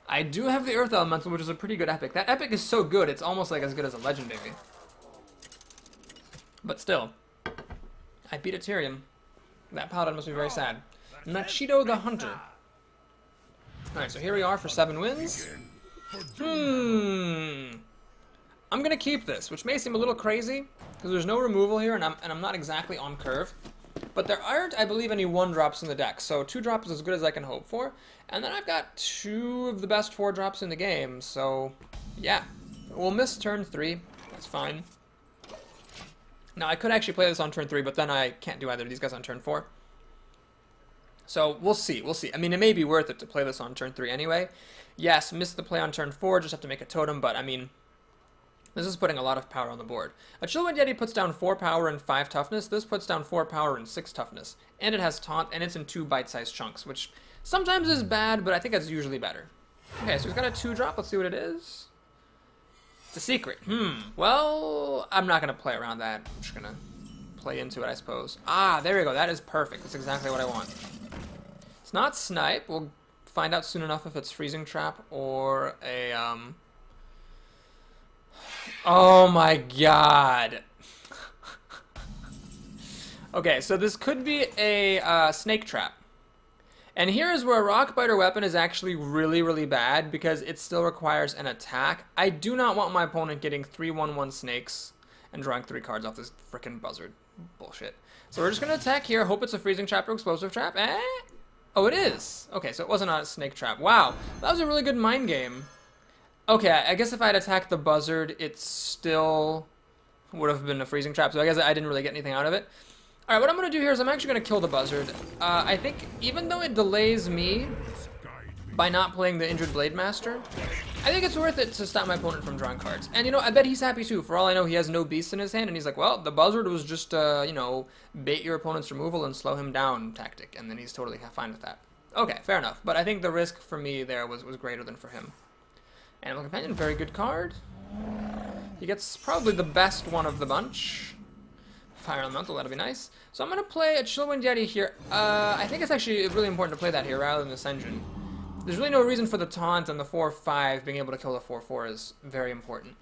I do have the Earth Elemental, which is a pretty good epic. That epic is so good, it's almost like as good as a legendary. But still, I beat a Tyrion. That paladin must be very sad. Nachido the Hunter. Alright, so here we are for 7 wins. I'm gonna keep this, which may seem a little crazy, because there's no removal here, and I'm not exactly on curve. But there aren't, I believe, any 1-drops in the deck, so 2-drop is as good as I can hope for. And then I've got 2 of the best 4-drops in the game, so yeah. We'll miss turn 3, that's fine. Now, I could actually play this on turn 3, but then I can't do either of these guys on turn 4. So, we'll see, we'll see. I mean, it may be worth it to play this on turn 3 anyway. Yes, missed the play on turn 4, just have to make a totem, but I mean, this is putting a lot of power on the board. A Chillwind Yeti puts down 4 power and 5 toughness. This puts down 4 power and 6 toughness. And it has taunt, and it's in 2 bite-sized chunks, which sometimes is bad, but I think it's usually better. Okay, so we've got a 2-drop. Let's see what it is. It's a secret. Well, I'm not going to play around that. I'm just going to play into it, I suppose. Ah, there we go. That is perfect. That's exactly what I want. It's not Snipe. We'll find out soon enough if it's Freezing Trap or a, Oh my god. Okay, so this could be a Snake Trap. And here is where a Rockbiter weapon is actually really, really bad because it still requires an attack. I do not want my opponent getting 3/1/1 snakes and drawing 3 cards off this frickin' buzzard. Bullshit. So we're just going to attack here. Hope it's a Freezing Trap or Explosive Trap. Oh, it is. Okay, so it wasn't a snake trap. Wow, that was a really good mind game. Okay, I guess if I had attacked the buzzard, it still would have been a freezing trap, so I guess I didn't really get anything out of it. Alright, what I'm going to do here is I'm actually going to kill the buzzard. I think even though it delays me by not playing the Injured Blade Master, I think it's worth it to stop my opponent from drawing cards. And, you know, I bet he's happy too. For all I know, he has no beast in his hand, and he's like, well, the buzzard was just, you know, bait your opponent's removal and slow him down tactic, and then he's totally fine with that. Okay, fair enough. But I think the risk for me there was greater than for him. Animal Companion, very good card. He gets probably the best one of the bunch. Fire Elemental, that'll be nice. So I'm going to play a Chillwind Yeti here. I think it's actually really important to play that here rather than this engine. There's really no reason for the taunt, and the 4/5 being able to kill the 4/4 is very important.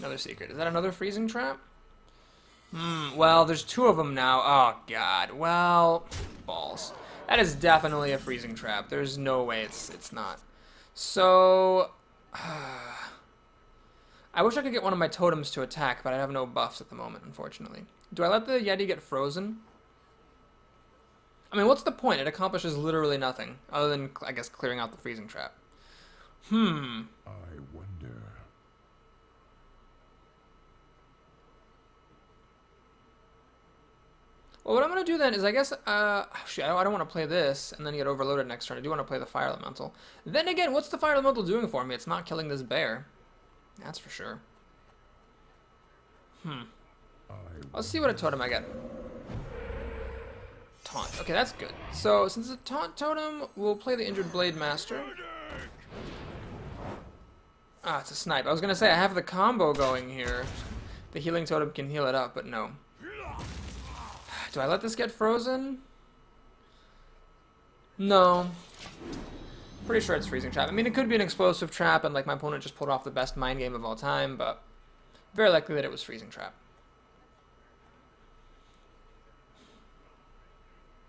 Another secret. Is that another freezing trap? Well, there's 2 of them now. Oh, God. Well, balls. That is definitely a freezing trap. There's no way it's not. So, I wish I could get one of my totems to attack, but I have no buffs at the moment, unfortunately. Do I let the Yeti get frozen? I mean, what's the point? It accomplishes literally nothing, other than, I guess, clearing out the freezing trap. I wonder. Well, what I'm going to do then is, I guess, shoot, I don't want to play this and then get overloaded next turn. I do want to play the Fire Elemental. Then again, what's the Fire Elemental doing for me? It's not killing this bear. That's for sure. Let's see what a totem I get. Taunt. Okay, that's good. So, since it's a taunt totem, we'll play the Injured Blade Master. Ah, it's a snipe. I was going to say, I have the combo going here. The healing totem can heal it up, but no. Do I let this get frozen? No. Pretty sure it's freezing trap. I mean, it could be an explosive trap, and like my opponent just pulled off the best mind game of all time, but very likely that it was freezing trap.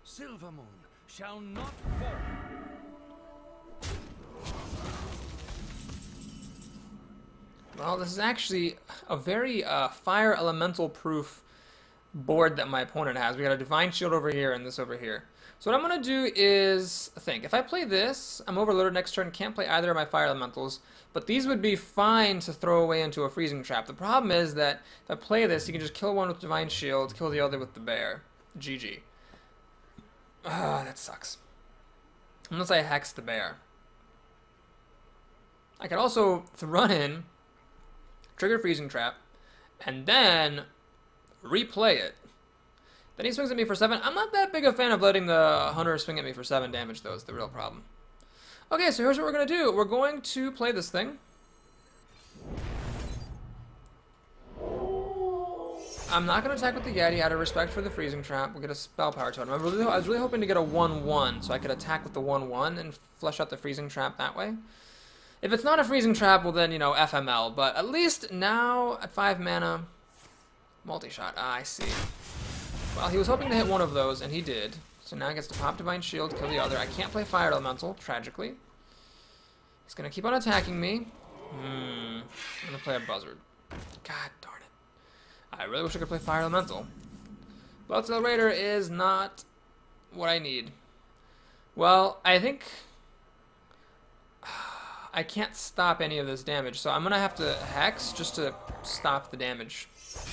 Silvermoon shall not fall. Well, this is actually a very fire elemental proof board that my opponent has. We got a Divine Shield over here and this over here. So what I'm going to do is think. If I play this, I'm overloaded next turn, can't play either of my fire elementals, but these would be fine to throw away into a freezing trap. The problem is that if I play this, you can just kill one with Divine Shield, kill the other with the bear. GG. Ah, that sucks. Unless I hex the bear. I could also run in, trigger freezing trap, and then replay it. Then he swings at me for 7. I'm not that big a fan of letting the hunter swing at me for 7 damage, though, is the real problem. Okay, so here's what we're going to do. We're going to play this thing. I'm not going to attack with the Yeti out of respect for the freezing trap. We'll get a spell power totem. I was really hoping to get a 1/1 so I could attack with the 1/1 and flesh out the freezing trap that way. If it's not a freezing trap, well then, you know, FML. But at least now, at 5 mana, multi-shot. Ah, I see. Well, he was hoping to hit one of those, and he did. So now he gets to pop Divine Shield, kill the other. I can't play Fire Elemental, tragically. He's going to keep on attacking me. I'm going to play a Buzzard. God darn it. I really wish I could play Fire Elemental. Bloodsail Raider is not what I need. Well, I think I can't stop any of this damage, so I'm going to have to Hex just to stop the damage,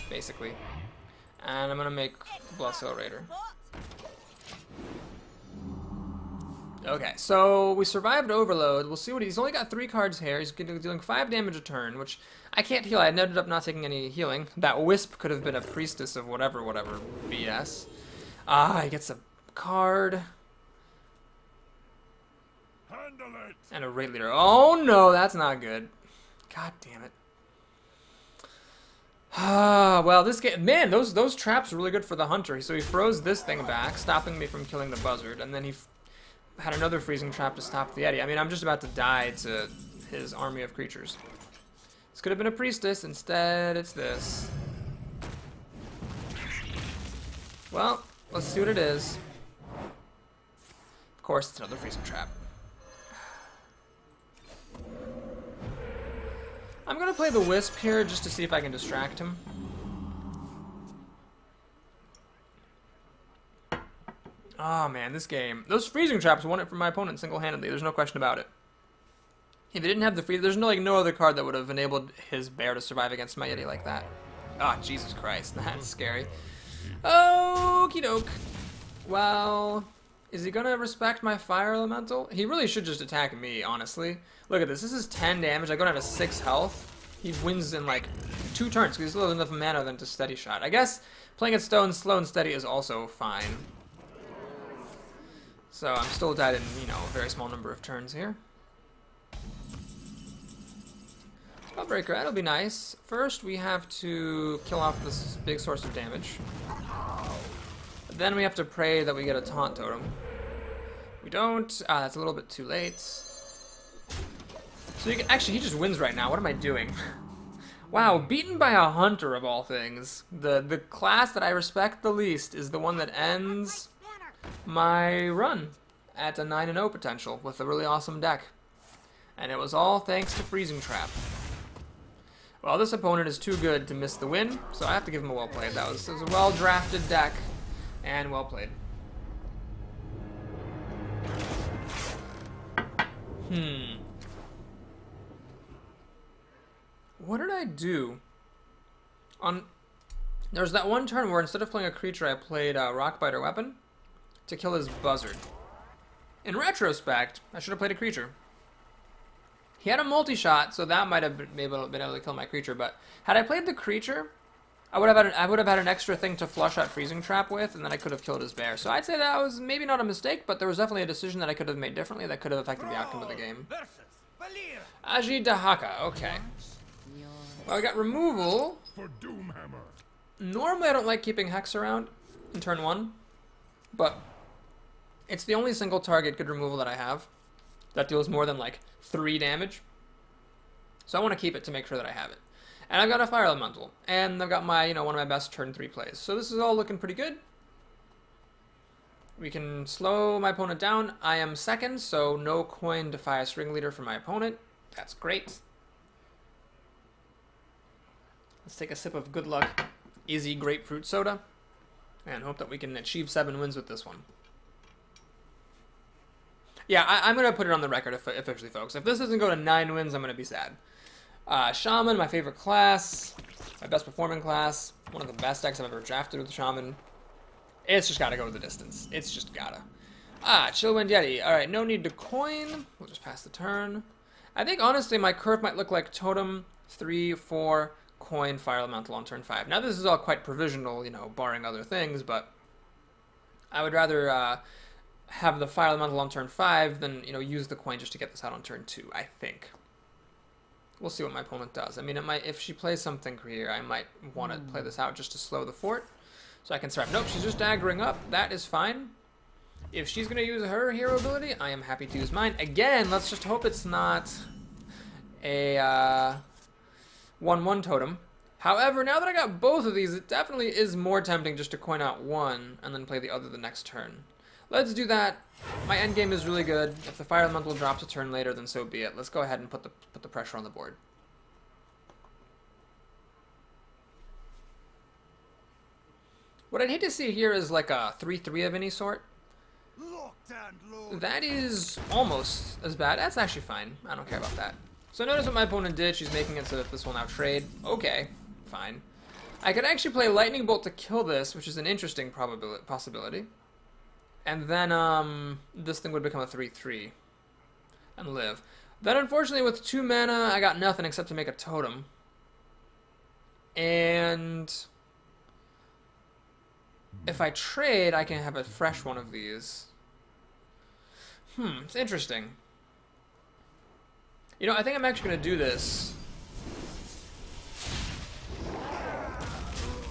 basically. And I'm going to make Bloodsail Raider. Okay, so we survived Overload. We'll see what he's only got 3 cards here. He's dealing 5 damage a turn, which I can't heal. I ended up not taking any healing. That Wisp could have been a Priestess of whatever BS. Ah, he gets a card. Handle it. And a Raid Leader. Oh no, that's not good. God damn it. Ah, well, this game, man, those traps are really good for the hunter. So he froze this thing back, stopping me from killing the buzzard, and then he had another freezing trap to stop the Yeti. I mean, I'm just about to die to his army of creatures. This could have been a priestess. Instead, it's this. Well, let's see what it is. Of course, it's another freezing trap. I'm going to play the Wisp here just to see if I can distract him. Oh man, this game. Those freezing traps won it from my opponent single-handedly. There's no question about it. If he didn't have the freeze, there's no other card that would have enabled his bear to survive against my Yeti like that. Ah, oh, Jesus Christ, that's scary. Okie doke. Well, is he gonna respect my fire elemental? He really should just attack me, honestly. Look at this. This is 10 damage. I go down to 6 health. He wins in like 2 turns because he's a little enough mana than to steady shot. I guess playing it stone, slow and steady is also fine. So I'm still dead in, you know, a very small number of turns here. Spellbreaker, that'll be nice. First, we have to kill off this big source of damage. Then we have to pray that we get a taunt totem. We don't. Ah, that's a little bit too late. So you can, actually, he just wins right now. What am I doing? Wow, beaten by a hunter of all things. The class that I respect the least is the one that ends my run at a 9-0 potential with a really awesome deck. And it was all thanks to Freezing Trap. Well, this opponent is too good to miss the win, so I have to give him a well played. It was a well-drafted deck, and well played. What did I do? There was that one turn where instead of playing a creature, I played a Rockbiter Weapon to kill his buzzard. In retrospect, I should have played a creature. He had a multi-shot, so that might have been able to kill my creature, but had I played the creature, I would have had an extra thing to flush out Freezing Trap with, and then I could have killed his bear. So I'd say that was maybe not a mistake, but there was definitely a decision that I could have made differently that could have affected the outcome of the game. Aji Dahaka, okay. Well, I got removal. Normally I don't like keeping Hex around in turn 1, but it's the only single target good removal that I have that deals more than like 3 damage. So I want to keep it to make sure that I have it. And I've got a fire elemental, and I've got my, you know, one of my best turn 3 plays. So this is all looking pretty good. We can slow my opponent down. I am second, so no coin Defias Ringleader for my opponent. That's great. Let's take a sip of good luck Easy grapefruit soda and hope that we can achieve 7 wins with this one. Yeah, I'm going to put it on the record officially, folks. If this doesn't go to 9 wins, I'm going to be sad. Shaman, my favorite class, my best performing class, one of the best decks I've ever drafted with Shaman. It's just got to go the distance. It's just gotta. Chillwind Yeti. Alright, no need to coin. We'll just pass the turn. I think, honestly, my curve might look like Totem, 3, 4, coin, Fire Elemental on turn 5. Now, this is all quite provisional, you know, barring other things, but I would rather have the Fire Elemental on turn 5 than, you know, use the coin just to get this out on turn 2, I think. We'll see what my opponent does. I mean, it might, if she plays something here, I might want to play this out just to slow the fort, so I can survive. Nope, she's just aggroing up. That is fine. If she's going to use her hero ability, I am happy to use mine. Again, let's just hope it's not a 1-1 totem. However, now that I got both of these, it definitely is more tempting just to coin out one and then play the other the next turn. Let's do that. My endgame is really good. If the Fire Elemental drops a turn later, then so be it. Let's go ahead and put the pressure on the board. What I'd hate to see here is like a 3-3 of any sort. That is almost as bad. That's actually fine. I don't care about that. So notice what my opponent did. She's making it so that this will now trade. Okay, fine. I could actually play Lightning Bolt to kill this, which is an interesting possibility. And then this thing would become a 3-3 and live. Then unfortunately with 2 mana, I got nothing except to make a totem. And if I trade, I can have a fresh one of these. It's interesting. You know, I think I'm actually going to do this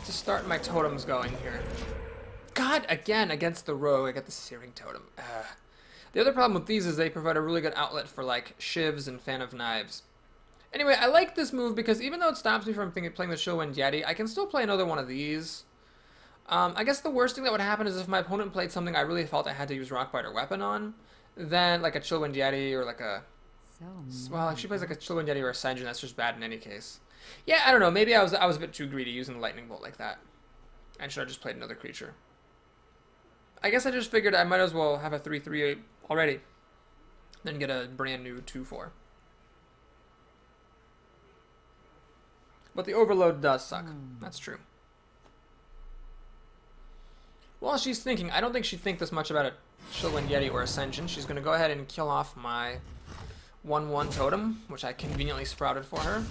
to start my totems going here. God, again, against the rogue, I get the Searing Totem. The other problem with these is they provide a really good outlet for, like, Shivs and Fan of Knives. Anyway, I like this move because even though it stops me from playing the Chillwind Yeti, I can still play another one of these. I guess the worst thing that would happen is if my opponent played something I really felt I had to use Rockbiter Weapon on, then, like, a Chillwind Yeti or, like, a... Well, if she plays, like, a Chillwind Yeti or a Senjin, that's just bad in any case. Yeah, I don't know. Maybe I was a bit too greedy using the Lightning Bolt like that. And should have just played another creature. I guess I just figured I might as well have a 3/3 already. Then get a brand new 2/4. But the overload does suck. That's true. While she's thinking, I don't think she'd think this much about a Chillwind Yeti or Ascension. She's going to go ahead and kill off my 1/1 totem, which I conveniently sprouted for her.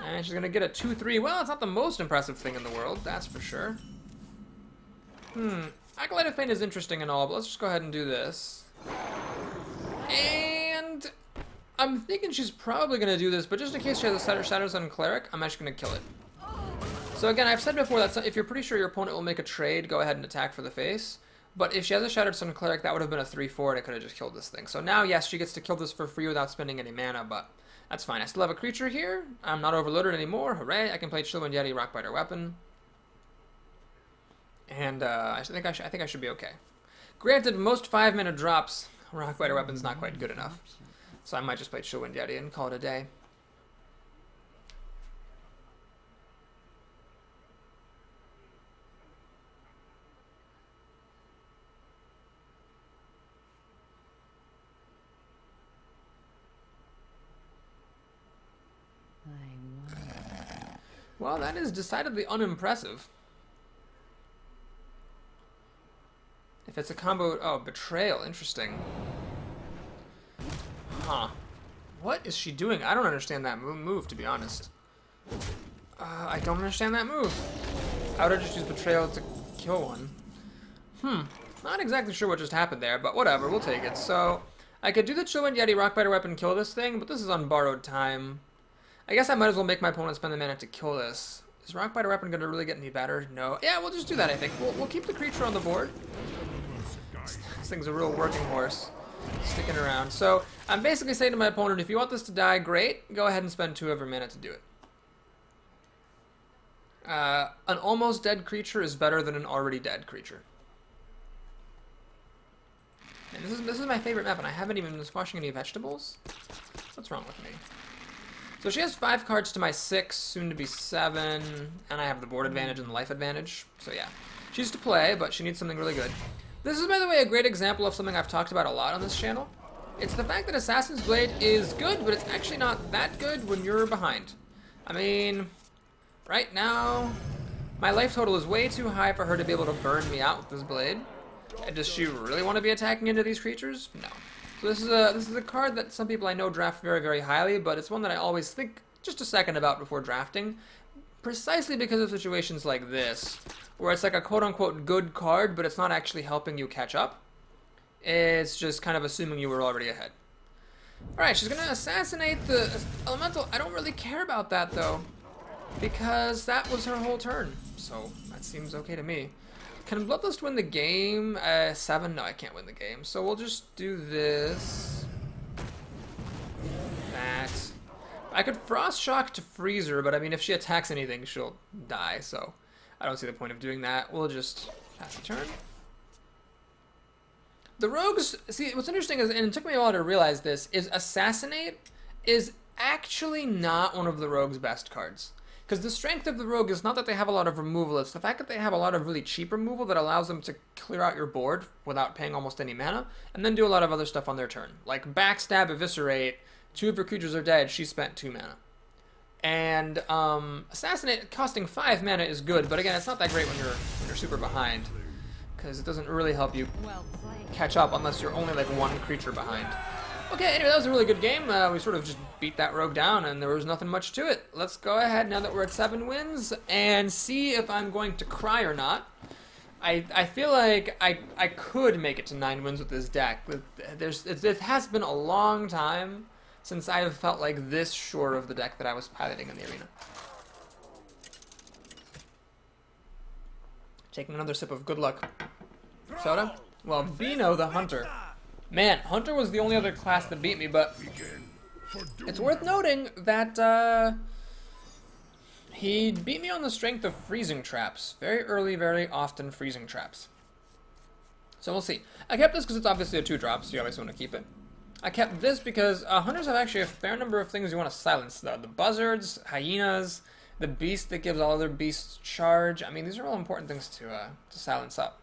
And she's going to get a 2/3. Well, it's not the most impressive thing in the world, that's for sure. Acolyte of Fate is interesting and all, but let's just go ahead and do this. And I'm thinking she's probably going to do this, but just in case she has a Shadow Sun Cleric, I'm actually going to kill it. So again, I've said before that if you're pretty sure your opponent will make a trade, go ahead and attack for the face. But if she has a Shattered Sun Cleric, that would have been a 3/4, and it could have just killed this thing. So now, yes, she gets to kill this for free without spending any mana, but that's fine. I still have a creature here. I'm not overloaded anymore. Hooray! I can play Chillwind Yeti, Rockbiter Weapon. And I think I should be okay. Granted, most 5-mana drops, Rockbiter Weapon's not quite good enough. So I might just play Chillwind Yeti and call it a day. Well, that is decidedly unimpressive. If it's a combo... Oh, Betrayal. Interesting. Huh. What is she doing? I don't understand that move, to be honest. I don't understand that move. I would have just used Betrayal to kill one. Not exactly sure what just happened there, but whatever. We'll take it. So, I could do the Chillwind Yeti, Rockbiter Weapon, kill this thing, but this is on borrowed time. I guess I might as well make my opponent spend the mana to kill this. Is Rockbiter Weapon going to really get any better? No. Yeah, we'll just do that, I think. We'll keep the creature on the board. This thing's a real working horse. Sticking around. So, I'm basically saying to my opponent, if you want this to die, great. Go ahead and spend 2 of your mana to do it. An almost dead creature is better than an already dead creature. And this is my favorite map, and I haven't even been squashing any vegetables. What's wrong with me? So she has 5 cards to my 6, soon to be 7, and I have the board advantage and the life advantage. So yeah, she's to play, but she needs something really good. This is, by the way, a great example of something I've talked about a lot on this channel. It's the fact that Assassin's Blade is good, but it's actually not that good when you're behind. I mean, right now, my life total is way too high for her to be able to burn me out with this blade. And does she really want to be attacking into these creatures? No. So this is a card that some people I know draft very, very highly, but it's one that I always think just a second about before drafting, precisely because of situations like this, where it's like a quote-unquote good card, but it's not actually helping you catch up. It's just kind of assuming you were already ahead. Alright, she's going to assassinate the Elemental. I don't really care about that, though, because that was her whole turn, so that seems okay to me. Can Bloodlust win the game? 7? No, I can't win the game. So we'll just do this. That. I could Frost Shock to freeze her, but I mean, if she attacks anything, she'll die. So I don't see the point of doing that. We'll just pass the turn. The rogues, see, what's interesting is, and it took me a while to realize this, is Assassinate is actually not one of the rogue's best cards. Because the strength of the rogue is not that they have a lot of removal, it's the fact that they have a lot of really cheap removal that allows them to clear out your board without paying almost any mana, and then do a lot of other stuff on their turn. Like Backstab, Eviscerate, 2 of your creatures are dead, she spent 2 mana. And Assassinate costing 5 mana is good, but again, it's not that great when you're super behind, because it doesn't really help you catch up unless you're only like 1 creature behind. Okay, anyway, that was a really good game. We sort of just beat that rogue down, and there was nothing much to it. Let's go ahead, now that we're at 7 wins, and see if I'm going to cry or not. I feel like I could make it to 9 wins with this deck. It has been a long time since I have felt like this sure of the deck that I was piloting in the arena. Taking another sip of good luck. Soda? Well, Bino the Hunter. Man, Hunter was the only other class that beat me, but it's worth noting that he beat me on the strength of freezing traps. Very early, very often freezing traps. So we'll see. I kept this because it's obviously a 2-drop, so you always want to keep it. I kept this because Hunters have actually a fair number of things you want to silence. The buzzards, hyenas, the beast that gives all other beasts charge. I mean, these are all important things to silence up.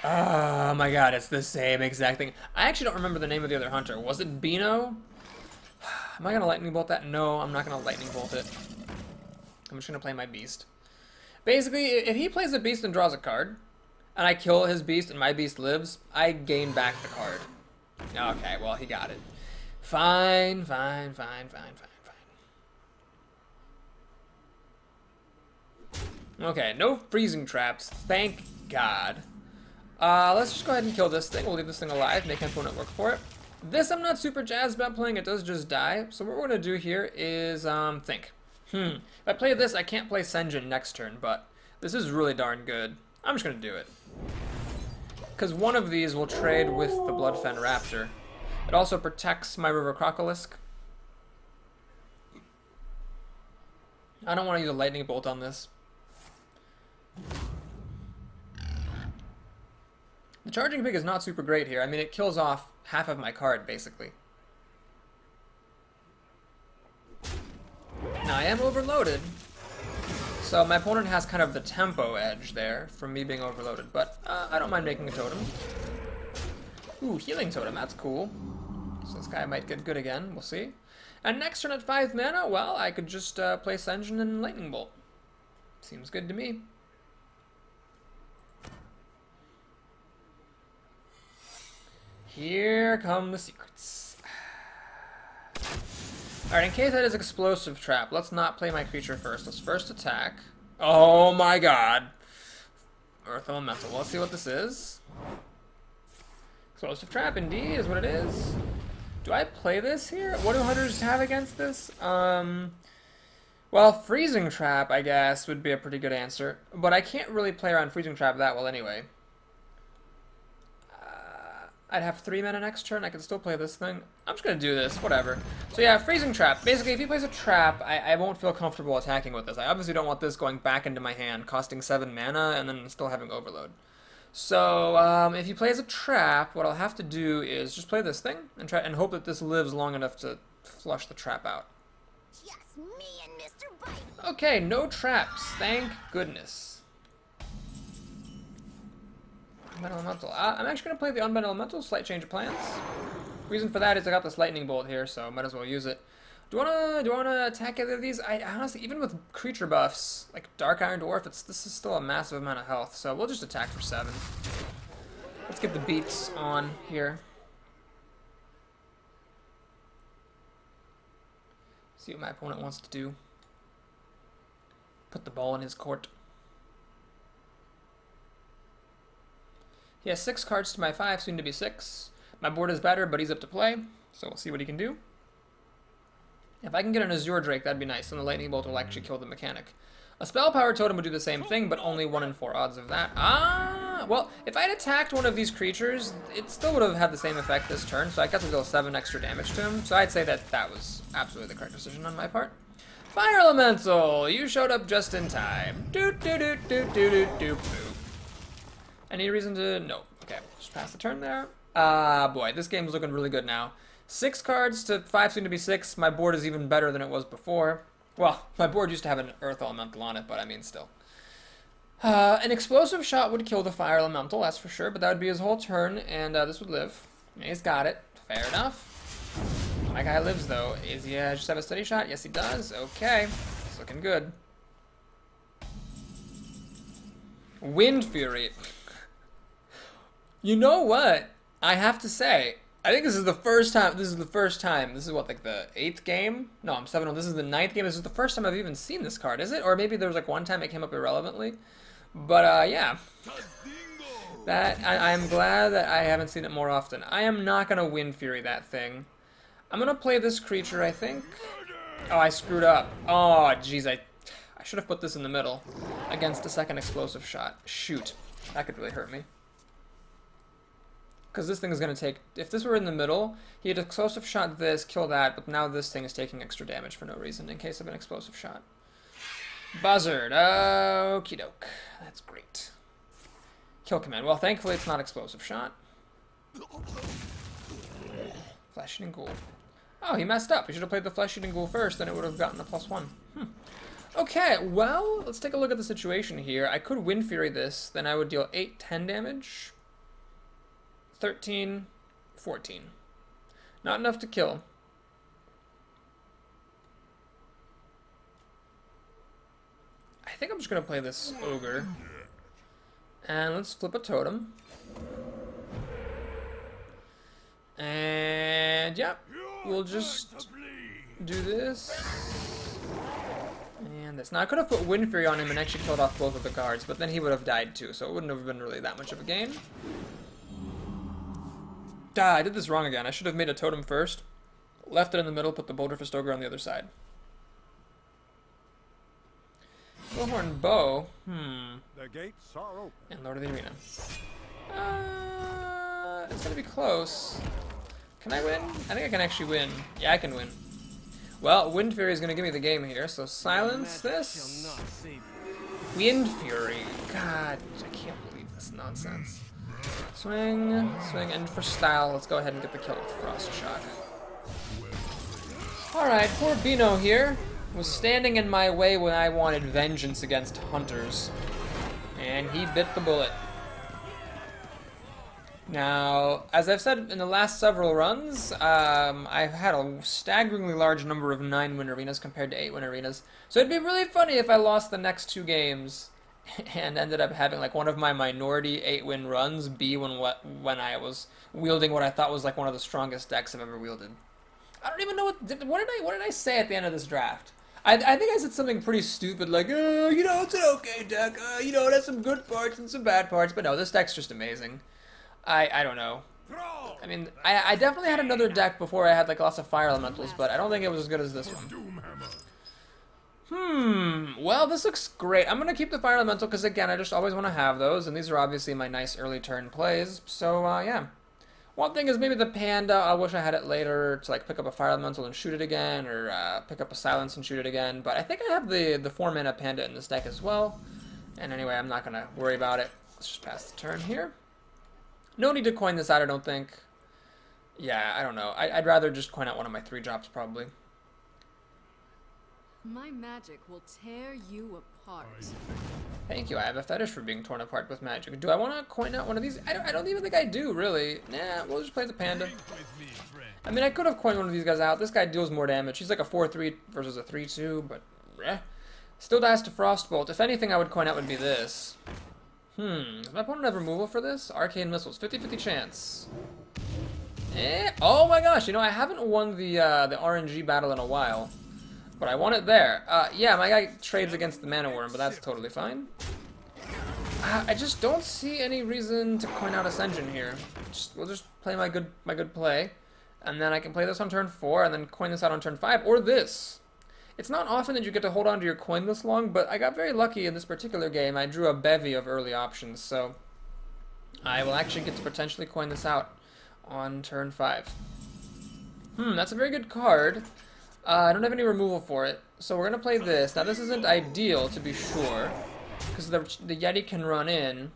Oh my god, it's the same exact thing. I actually don't remember the name of the other hunter. Was it Beano? Am I gonna lightning bolt that? No, I'm not gonna lightning bolt it. I'm just gonna play my beast. Basically, if he plays a beast and draws a card, and I kill his beast and my beast lives, I gain back the card. Okay, well, he got it. Fine, fine, fine, fine, fine, fine. Okay, no freezing traps, thank God. Let's just go ahead and kill this thing. We'll leave this thing alive, make my opponent work for it. This I'm not super jazzed about playing, it does just die. So what we're gonna do here is, think. If I play this, I can't play Senjin next turn, but this is really darn good. I'm just gonna do it. Because one of these will trade with the Bloodfen Raptor. It also protects my River Crocolisk. I don't want to use a lightning bolt on this. The Charging Pig is not super great here. I mean, it kills off half of my card, basically. Now, I am overloaded, so my opponent has kind of the tempo edge there from me being overloaded, but I don't mind making a totem. Ooh, Healing Totem, that's cool. So this guy might get good again, we'll see. And next turn at 5 mana, well, I could just play Senjin and Lightning Bolt. Seems good to me. Here come the secrets. Alright, in case that is Explosive Trap, let's not play my creature first. Let's first attack. Oh my god. Earth Elemental. Let's see what this is. Explosive Trap, indeed, is what it is. Do I play this here? What do hunters have against this? Well, Freezing Trap, I guess, would be a pretty good answer. But I can't really play around Freezing Trap that well anyway. I'd have 3 mana next turn. I can still play this thing. I'm just going to do this. Whatever. So yeah, Freezing Trap. Basically, if he plays a trap, I won't feel comfortable attacking with this. I obviously don't want this going back into my hand, costing 7 mana, and then still having Overload. So, if he plays a trap, what I'll have to do is just play this thing and try and hope that this lives long enough to flush the trap out. Just me and Mr. Bitey. Okay, no traps. Thank goodness. Unbent Elemental. I'm actually going to play the Unbent Elemental, slight change of plans. Reason for that is I got this Lightning Bolt here, so might as well use it. Do I wanna attack either of these? I honestly, even with creature buffs, like Dark Iron Dwarf, this is still a massive amount of health, so we'll just attack for 7. Let's get the beats on here. See what my opponent wants to do. Put the ball in his court. He has 6 cards to my 5, soon to be 6. My board is better, but he's up to play, so we'll see what he can do. If I can get an Azure Drake, that'd be nice, and the Lightning Bolt will actually kill the mechanic. A Spell Power Totem would do the same thing, but only 1 in 4 odds of that. Well, if I'd attacked one of these creatures, it still would have had the same effect this turn, so I got to deal 7 extra damage to him, so I'd say that that was absolutely the correct decision on my part. Fire Elemental! You showed up just in time. Doot doot doot doot doot doot doot. Any reason to... No. Okay, just pass the turn there. Boy, this game's looking really good now. 6 cards to 5, soon to be 6. My board is even better than it was before. Well, my board used to have an Earth Elemental on it, but I mean, still. An Explosive Shot would kill the Fire Elemental, that's for sure, but that would be his whole turn, and this would live. He's got it. Fair enough. My guy lives, though. Is he just have a Steady Shot? Yes, he does. Okay. It's looking good. Wind Fury. You know what? I have to say, I think this is the first time, this is what, like the 8th game? No, I'm 7. This is the 9th game. This is the first time I've even seen this card, is it? Or maybe there was like one time it came up irrelevantly. But, yeah. I'm glad that I haven't seen it more often. I am not going to Wind Fury that thing. I'm going to play this creature, I think. Oh, I screwed up. Oh, jeez, I should have put this in the middle against a second Explosive Shot. Shoot. That could really hurt me. Because this thing is going to take... If this were in the middle, he had Explosive Shot this, kill that, but now this thing is taking extra damage for no reason in case of an Explosive Shot. Buzzard. Okie doke. That's great. Kill command. Well, thankfully it's not Explosive Shot. Flesh-Eating Ghoul. Oh, he messed up. He should have played the Flesh-Eating Ghoul first, then it would have gotten a +1. Okay, well, let's take a look at the situation here. I could Wind Fury this, then I would deal 8, 10 damage. 13, 14. Not enough to kill. I think I'm just going to play this Ogre. And let's flip a totem. And, yeah, we'll just do this. And this. Now, I could have put Wind Fury on him and actually killed off both of the cards, but then he would have died too, so it wouldn't have been really that much of a game. Ah, I did this wrong again. I should have made a totem first, left it in the middle, put the Boulder Fist Ogre on the other side. Bullhorn Bow. The gates are open. And Lord of the Arena. It's gonna be close. Can I win? I think I can actually win. Yeah, I can win. Well, Wind Fury is gonna give me the game here, so silence this. Wind Fury. God, I can't believe this nonsense. Swing, swing, and for style, let's go ahead and get the kill with Frost Shock. Alright, poor Beano here was standing in my way when I wanted vengeance against hunters. And he bit the bullet. Now, as I've said in the last several runs, I've had a staggeringly large number of 9-win arenas compared to 8-win arenas. So it'd be really funny if I lost the next 2 games and ended up having like one of my minority 8-win runs be when I was wielding what I thought was like one of the strongest decks I've ever wielded. I don't even know what did I say at the end of this draft? I think I said something pretty stupid like, oh, you know, it's an okay deck, you know, it has some good parts and some bad parts, but no, this deck's just amazing. I don't know. I mean, I definitely had another deck before I had like lots of fire elementals, but I don't think it was as good as this one. Well, this looks great. I'm going to keep the fire elemental because, again, I just always want to have those, and these are obviously my nice early turn plays, so, yeah. One thing is maybe the panda, I wish I had it later to like pick up a fire elemental and shoot it again, or pick up a silence and shoot it again, but I think I have the 4-mana panda in this deck as well, and anyway, I'm not going to worry about it. Let's just pass the turn here. No need to coin this out, I don't think. Yeah, I don't know. I'd rather just coin out one of my 3 drops, probably. My magic will tear you apart. Thank you. I have a fetish for being torn apart with magic. Do I want to coin out one of these? I don't even think I do, really. Nah, we'll just play the panda. I mean, I could have coined one of these guys out. This guy deals more damage. He's like a 4-3 versus a 3-2, but still dies to Frostbolt. If anything I would coin out would be this. Does my opponent have removal for this? Arcane Missiles. 50-50 chance. Oh my gosh, you know, I haven't won the RNG battle in a while. But I won it there. Yeah, my guy trades against the Mana Worm, but that's totally fine. I just don't see any reason to coin out Ascension here. We'll just play my good play, and then I can play this on turn 4, and then coin this out on turn 5, or this. It's not often that you get to hold on to your coin this long, but I got very lucky in this particular game. I drew a bevy of early options, so I will actually get to potentially coin this out on turn 5. That's a very good card. I don't have any removal for it, so we're going to play this. Now, this isn't ideal, to be sure, because the Yeti can run in,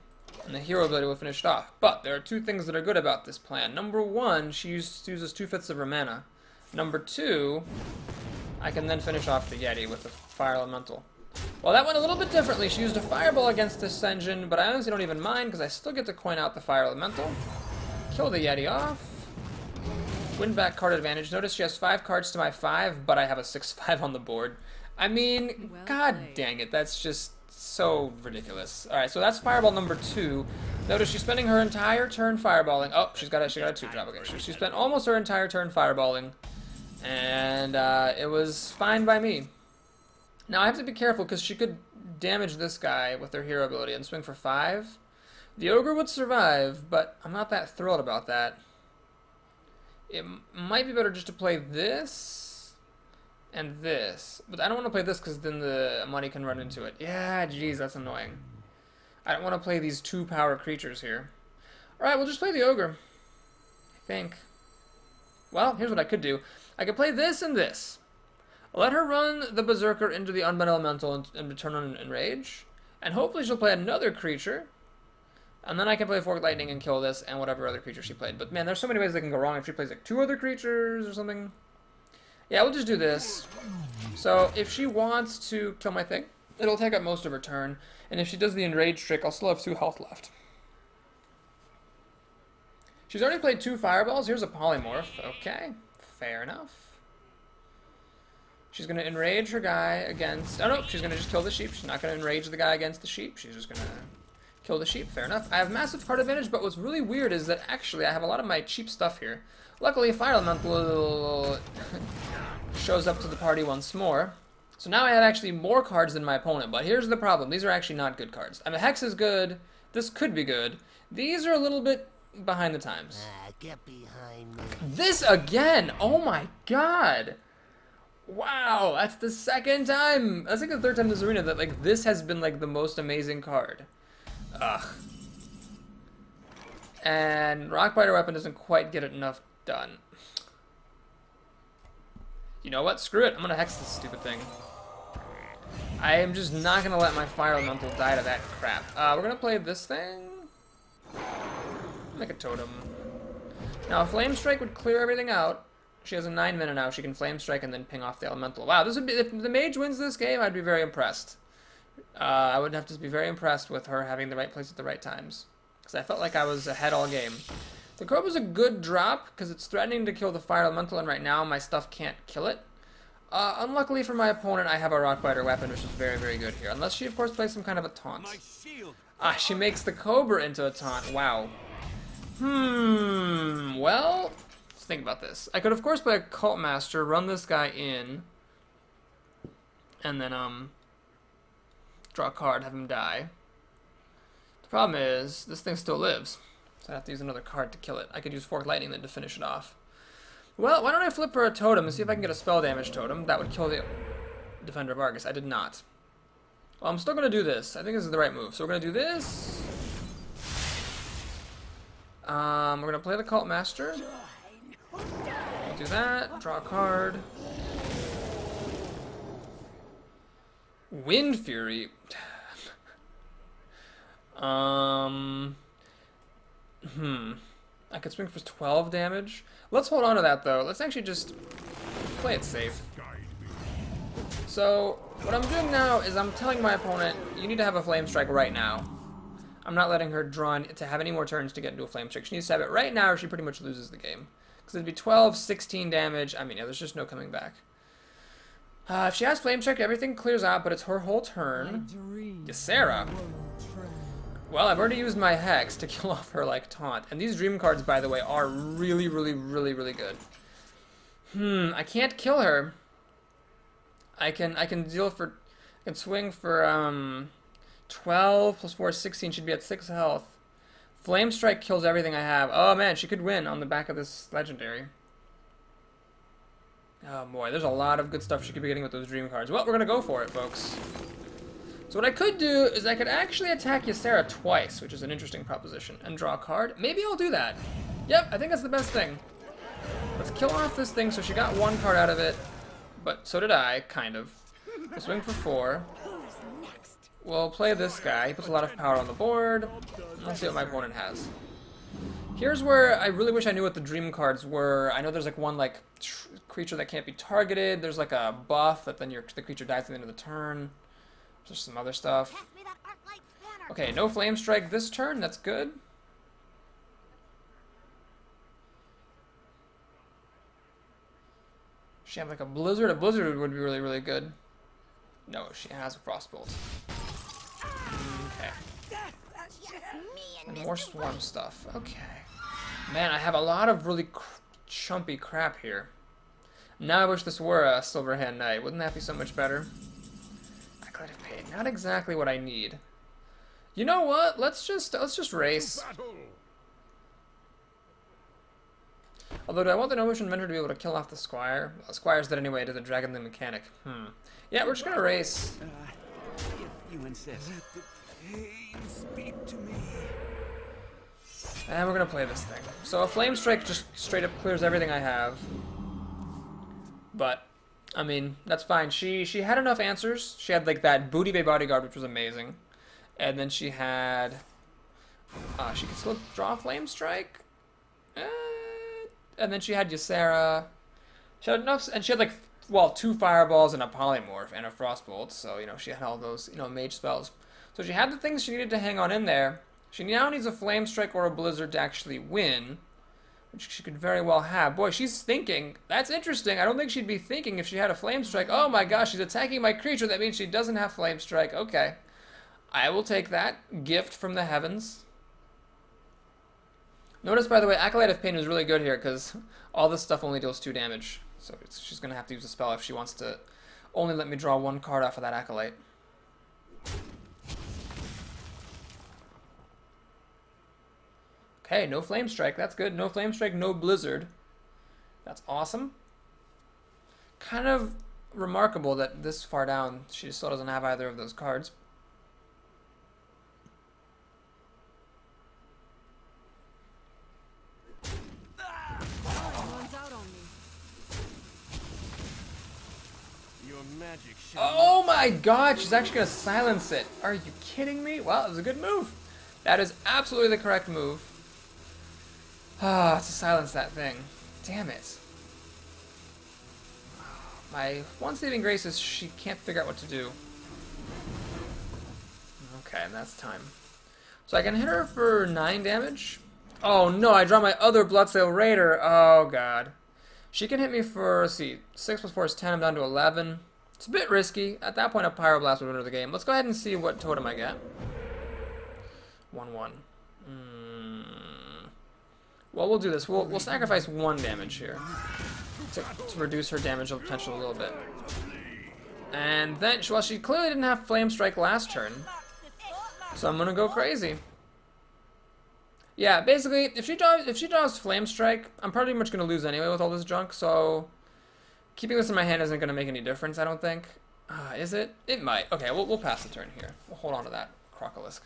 and the hero ability will finish it off. But there are 2 things that are good about this plan. Number 1, she uses 2/5 of her mana. Number 2, I can then finish off the Yeti with the Fire Elemental. Well, that went a little bit differently. She used a Fireball against this Ascension, but I honestly don't even mind, because I still get to coin out the Fire Elemental, kill the Yeti off, win back card advantage. Notice she has 5 cards to my 5, but I have a 6/5 on the board. I mean, Well god played. dang it, that's just so ridiculous. Alright, so that's Fireball number 2. Notice she's spending her entire turn fireballing. Oh, she got a 2-drop. Okay, she spent almost her entire turn fireballing, and it was fine by me. Now, I have to be careful, because she could damage this guy with her hero ability and swing for 5. The Ogre would survive, but I'm not that thrilled about that. It might be better just to play this and this. But I don't want to play this because then the money can run into it. Yeah, geez, that's annoying. I don't want to play these 2 power creatures here. Alright, we'll just play the Ogre. I think. Well, here's what I could do. I could play this and this. Let her run the Berserker into the Unbound Elemental and return on Enrage. And hopefully she'll play another creature. And then I can play Forked Lightning and kill this and whatever other creature she played. But man, there's so many ways that can go wrong if she plays like 2 other creatures or something. Yeah, we'll just do this. So if she wants to kill my thing, it'll take up most of her turn. And if she does the enrage trick, I'll still have 2 health left. She's already played 2 fireballs. Here's a polymorph. Okay, fair enough. She's going to enrage her guy against... Oh, no, she's going to just kill the sheep. She's not going to enrage the guy against the sheep. She's just going to kill the sheep. Fair enough. I have massive card advantage, but what's really weird is that actually I have a lot of my cheap stuff here. Luckily, Fire Elemental shows up to the party once more. So now I have actually more cards than my opponent, but here's the problem. These are actually not good cards. I mean, Hex is good. This could be good. These are a little bit behind the times. Get behind me. This again! Oh my god! Wow, that's the 2nd time. That's like the 3rd time this arena that like this has been like the most amazing card. Ugh. And Rockbiter Weapon doesn't quite get it enough done. You know what? Screw it. I'm gonna hex this stupid thing. I am just not gonna let my Fire Elemental die to that crap. We're gonna play this thing. Make a totem. Now, a Flame Strike would clear everything out. She has a 9 mana now. She can Flame Strike and then ping off the Elemental. Wow, this would be... If the Mage wins this game, I'd be very impressed. I would have to be very impressed with her having the right place at the right times. Because I felt like I was ahead all game. The Croba's a good drop, because it's threatening to kill the Fire Elemental, and right now my stuff can't kill it. Unluckily for my opponent, I have a Rockbiter Weapon, which is very, very good here. Unless she, of course, plays some kind of a taunt. Ah, she makes the Cobra into a taunt. Wow. Well... Let's think about this. I could, of course, play a Cult Master, run this guy in, and then, draw a card, have him die. The problem is, this thing still lives, so I have to use another card to kill it. I could use Forked Lightning then to finish it off. Well, why don't I flip her a totem and see if I can get a spell damage totem? That would kill the Defender of Argus. I did not. Well, I'm still going to do this. I think this is the right move. So we're going to do this. We're going to play the Cult Master. Do that. Draw a card. Wind Fury. I could swing for 12 damage. Let's hold on to that, though. Let's actually just play it safe. So, what I'm doing now is I'm telling my opponent, you need to have a Flame Strike right now. I'm not letting her draw to have any more turns to get into a Flame Strike. She needs to have it right now or she pretty much loses the game. Because it'd be 12, 16 damage. I mean, yeah, there's just no coming back. If she has Flame Strike, everything clears out, but it's her whole turn. Ysera. Well, I've already used my Hex to kill off her, like, taunt. And these Dream cards, by the way, are really, really, really, really good. I can't kill her. I can swing for, 12 plus 4 is 16. She'd be at 6 health. Flame Strike kills everything I have. Oh, man, she could win on the back of this Legendary. Oh, boy, there's a lot of good stuff she could be getting with those Dream cards. Well, we're going to go for it, folks. So what I could do is I could actually attack Ysera twice, which is an interesting proposition, and draw a card. Maybe I'll do that. Yep, I think that's the best thing. Let's kill off this thing so she got 1 card out of it, but so did I, kind of. We'll swing for 4. We'll play this guy. He puts a lot of power on the board. Let's see what my opponent has. Here's where I really wish I knew what the dream cards were. I know there's like one like creature that can't be targeted. There's like a buff that then the creature dies at the end of the turn. There's some other stuff. Okay, no Flame Strike this turn. That's good. She have like a Blizzard? A Blizzard would be really, really good. No, she has a Frostbolt. Okay. And more Swarm stuff. Okay. Man, I have a lot of really chumpy crap here. Now I wish this were a Silverhand Knight. Wouldn't that be so much better? I could have paid. Not exactly what I need. You know what? Let's just race. Although, do I want the Gnomish Inventor to be able to kill off the Squire? Well, the Squire's dead anyway to the Dragon the Mechanic. Yeah, we're just gonna race. If you insist. Let the pain speak to me. And we're gonna play this thing. So a Flame Strike just straight up clears everything I have. But, I mean, that's fine. She had enough answers. She had like that Booty Bay Bodyguard, which was amazing. And then she had... she could still draw a Flame Strike. And then she had Ysera. She had enough, and she had like, well, 2 fireballs and a polymorph and a frostbolt. So you know she had all those mage spells. So she had the things she needed to hang on in there. She now needs a flame strike or a blizzard to actually win, which she could very well have. Boy, she's thinking. That's interesting. I don't think she'd be thinking if she had a flame strike. Oh my gosh, she's attacking my creature. That means she doesn't have flame strike. Okay, I will take that gift from the heavens. Notice, by the way, Acolyte of Pain is really good here because all this stuff only deals 2 damage. So she's going to have to use a spell if she wants to only let me draw 1 card off of that Acolyte. Okay, no Flame Strike. That's good. No Flame Strike, no Blizzard. That's awesome. Kind of remarkable that this far down she still doesn't have either of those cards. Oh my god, she's actually going to silence it. Are you kidding me? Well, it was a good move. That is absolutely the correct move. Ah, to silence that thing. Damn it. My one saving grace is she can't figure out what to do. Okay, that's time. So I can hit her for 9 damage. Oh no, I draw my other Bloodsail Raider. Oh god. She can hit me for, let's see, 6 plus 4 is 10, I'm down to 11. It's a bit risky. At that point, a Pyroblast would win the game. Let's go ahead and see what totem I get. 1-1. Well, we'll do this. We'll sacrifice 1 damage here to reduce her damage potential a little bit. And then, well, she clearly didn't have Flame Strike last turn, so I'm gonna go crazy. Yeah, basically, if she draws Flame Strike, I'm pretty much gonna lose anyway with all this junk. So keeping this in my hand isn't gonna make any difference, I don't think. Is it? It might. Okay, we'll pass the turn here. We'll hold on to that Crocolisk.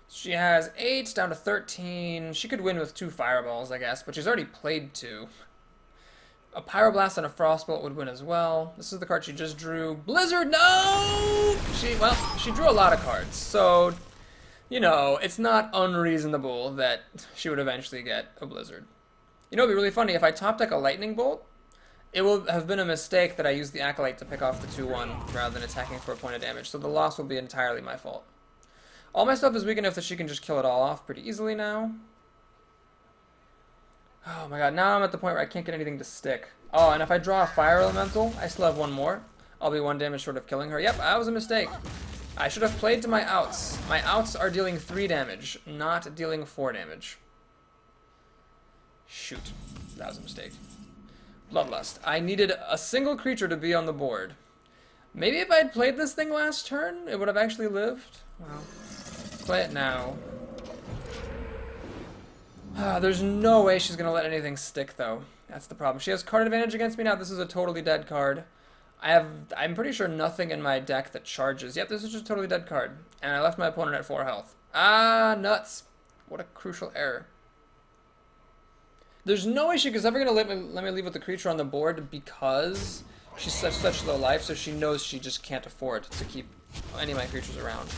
She has 8, down to 13. She could win with 2 fireballs, I guess, but she's already played 2. A Pyroblast and a Frostbolt would win as well. This is the card she just drew. Blizzard, no! She drew a lot of cards, so, you know, it's not unreasonable that she would eventually get a Blizzard. You know, it'd be really funny, if I top deck a Lightning Bolt, it will have been a mistake that I used the Acolyte to pick off the 2-1 rather than attacking for a point of damage, so the loss will be entirely my fault. All my stuff is weak enough that she can just kill it all off pretty easily now. Oh my god, now I'm at the point where I can't get anything to stick. Oh, and if I draw a Fire Elemental, I still have 1 more. I'll be 1 damage short of killing her. Yep, that was a mistake. I should have played to my outs. My outs are dealing 3 damage, not dealing 4 damage. Shoot, that was a mistake. Bloodlust. I needed a single creature to be on the board. Maybe if I had played this thing last turn, it would have actually lived. Well, play it now. There's no way she's going to let anything stick, though. That's the problem. She has card advantage against me now. This is a totally dead card. I'm pretty sure nothing in my deck that charges. Yep, this is just a totally dead card. And I left my opponent at 4 health. Ah, nuts. What a crucial error. There's no way she's ever going to let me leave with the creature on the board because she's such low life, so she knows she just can't afford to keep any of my creatures around.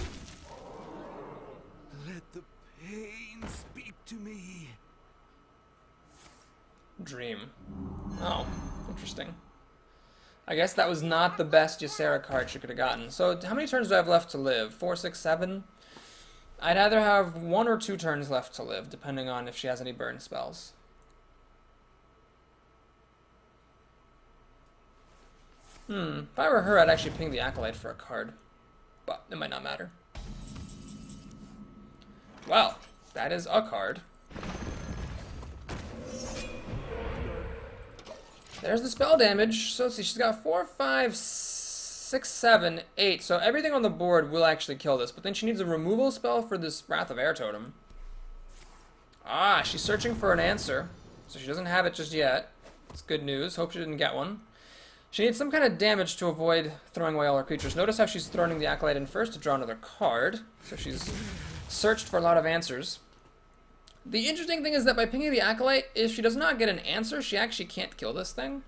Let the pain speak to me. Dream. Oh, interesting. I guess that was not the best Ysera card she could have gotten. So how many turns do I have left to live? 4, 6, 7? I'd either have 1 or 2 turns left to live, depending on if she has any burn spells. If I were her, I'd actually ping the Acolyte for a card. But it might not matter. Well, that is a card. There's the spell damage. So let's see, she's got 4, 5, 6, 7, 8. So everything on the board will actually kill this. But then she needs a removal spell for this Wrath of Air Totem. Ah, she's searching for an answer. So she doesn't have it just yet. It's good news. Hope she didn't get one. She needs some kind of damage to avoid throwing away all her creatures. Notice how she's throwing the Acolyte in first to draw another card. So she's searched for a lot of answers. The interesting thing is that by pinging the Acolyte, if she does not get an answer, she actually can't kill this thing.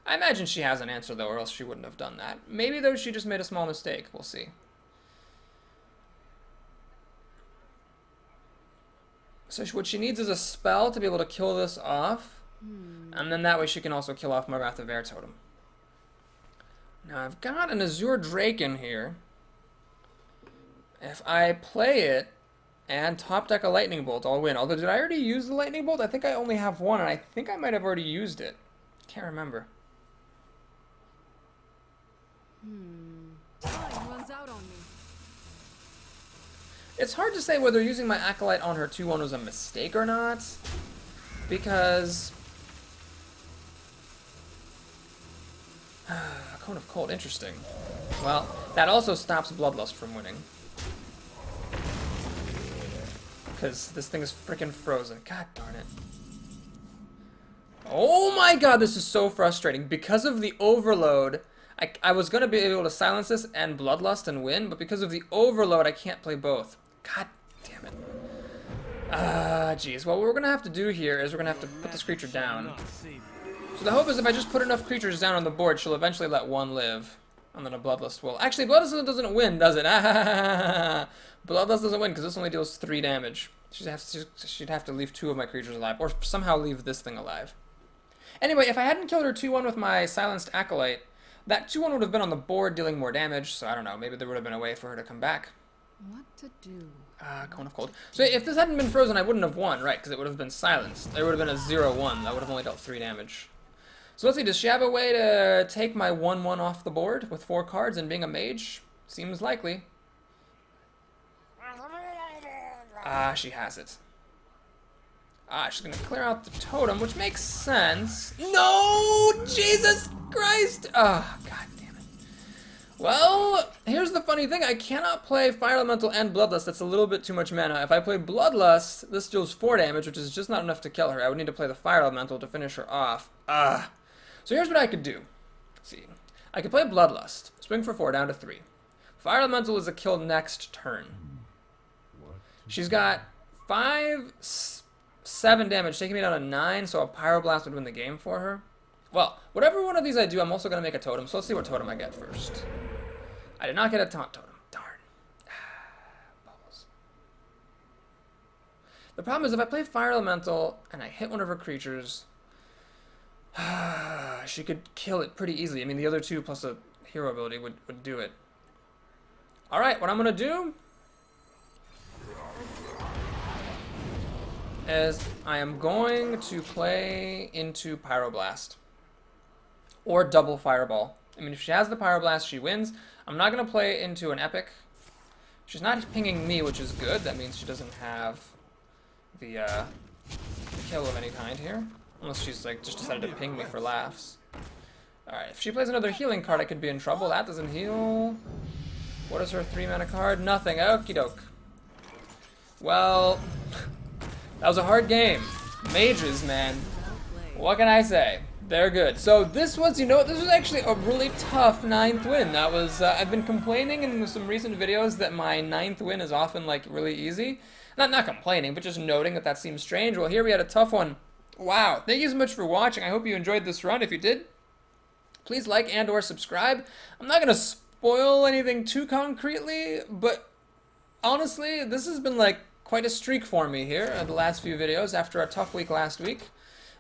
I imagine she has an answer, though, or else she wouldn't have done that. Maybe, though, she just made a small mistake. We'll see. So what she needs is a spell to be able to kill this off. And then that way she can also kill off my Wrath of Air totem. Now I've got an Azure Drake in here. If I play it and top deck a Lightning Bolt, I'll win. Although, did I already use the Lightning Bolt? I think I only have one, and I think I might have already used it. Can't remember. Time runs out on me. It's hard to say whether using my Acolyte on her 2-1 was a mistake or not, because... Cone of Cold, interesting. Well, that also stops Bloodlust from winning. Because this thing is freaking frozen. God darn it. Oh my god, this is so frustrating. Because of the overload, I was going to be able to silence this and Bloodlust and win, but because of the overload, I can't play both. God damn it. Jeez. Well, what we're going to have to do here is we're going to have to put this creature down. So the hope is if I just put enough creatures down on the board, she'll eventually let one live. And then a Bloodlust will. Actually, Bloodlust doesn't win, does it? Bloodlust doesn't win because this only deals 3 damage. She'd have to leave 2 of my creatures alive, or somehow leave this thing alive. Anyway, if I hadn't killed her 2-1 with my silenced Acolyte, that 2-1 would have been on the board dealing more damage, so I don't know, maybe there would have been a way for her to come back. What to do? Cone of Cold. So if this hadn't been frozen, I wouldn't have won, right, because it would have been silenced. There would have been a 0-1. That would have only dealt 3 damage. So let's see, does she have a way to take my 1-1 off the board with 4 cards and being a mage? Seems likely. She has it. She's gonna clear out the totem, which makes sense. No! Jesus Christ! God damn it. Well, here's the funny thing. I cannot play Fire Elemental and Bloodlust. That's a little bit too much mana. If I play Bloodlust, this deals 4 damage, which is just not enough to kill her. I would need to play the Fire Elemental to finish her off. So here's what I could do. Let's see. I could play Bloodlust. Swing for 4, down to 3. Fire Elemental is a kill next turn. She's got 5, 7 damage, taking me down to 9, so a Pyroblast would win the game for her. Well, whatever one of these I do, I'm also going to make a totem, so let's see what totem I get first. I did not get a taunt totem. Darn. Balls. The problem is if I play Fire Elemental and I hit one of her creatures, she could kill it pretty easily. I mean, the other 2 plus a hero ability would do it. Alright, what I'm going to do is I am going to play into Pyroblast. Or double Fireball. I mean, if she has the Pyroblast, she wins. I'm not going to play into an Epic. She's not pinging me, which is good. That means she doesn't have the kill of any kind here. Unless she's like just decided to ping me for laughs. Alright, if she plays another healing card, I could be in trouble. That doesn't heal. What is her 3-mana card? Nothing. Okie doke. Well, that was a hard game. Mages, man. What can I say? They're good. So this was, you know what, this was actually a really tough 9th win. That was, I've been complaining in some recent videos that my 9th win is often, like, really easy. Not complaining, but just noting that seems strange. Well, here we had a tough one. Wow. Thank you so much for watching. I hope you enjoyed this run. If you did, please like and or subscribe. I'm not going to spoil anything too concretely, but honestly, this has been, like, quite a streak for me here the last few videos after a tough week last week.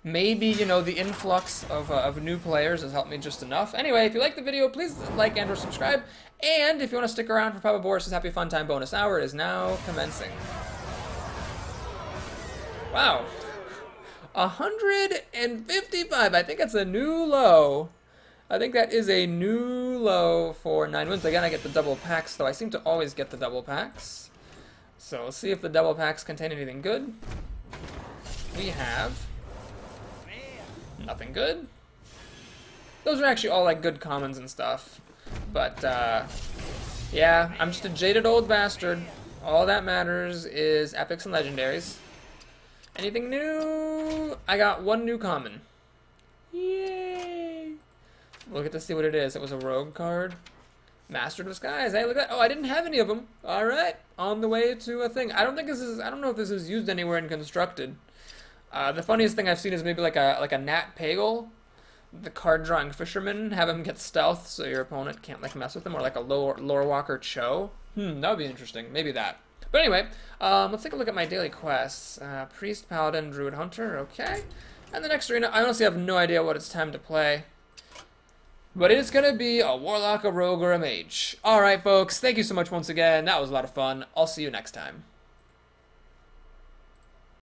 Maybe, you know, the influx of new players has helped me just enough. Anyway, if you like the video, please like and or subscribe. And if you want to stick around for Papa Boris' Happy Fun Time bonus hour, it is now commencing. Wow. 155. I think that's a new low. I think that is a new low for 9 wins. Again, I get the double packs, though. I seem to always get the double packs. So let's see if the double packs contain anything good. We have nothing good. Those are actually all like good commons and stuff. But yeah, I'm just a jaded old bastard. All that matters is epics and legendaries. Anything new? I got 1 new common. Yay! We'll get to see what it is. It was a rogue card. Master of Disguise. Hey, look at that. Oh, I didn't have any of them. All right, on the way to a thing. I don't know if this is used anywhere in Constructed. The funniest thing I've seen is maybe like a Nat Pagel, the card drawing fisherman. Have him get stealth so your opponent can't like mess with him, or like a lore walker Cho. That would be interesting. Maybe that. But anyway, let's take a look at my daily quests. Priest, Paladin, Druid, Hunter. Okay. And the next arena, I honestly have no idea what it's time to play. But it's going to be a Warlock, a Rogue, or a Mage. Alright, folks, thank you so much once again. That was a lot of fun. I'll see you next time.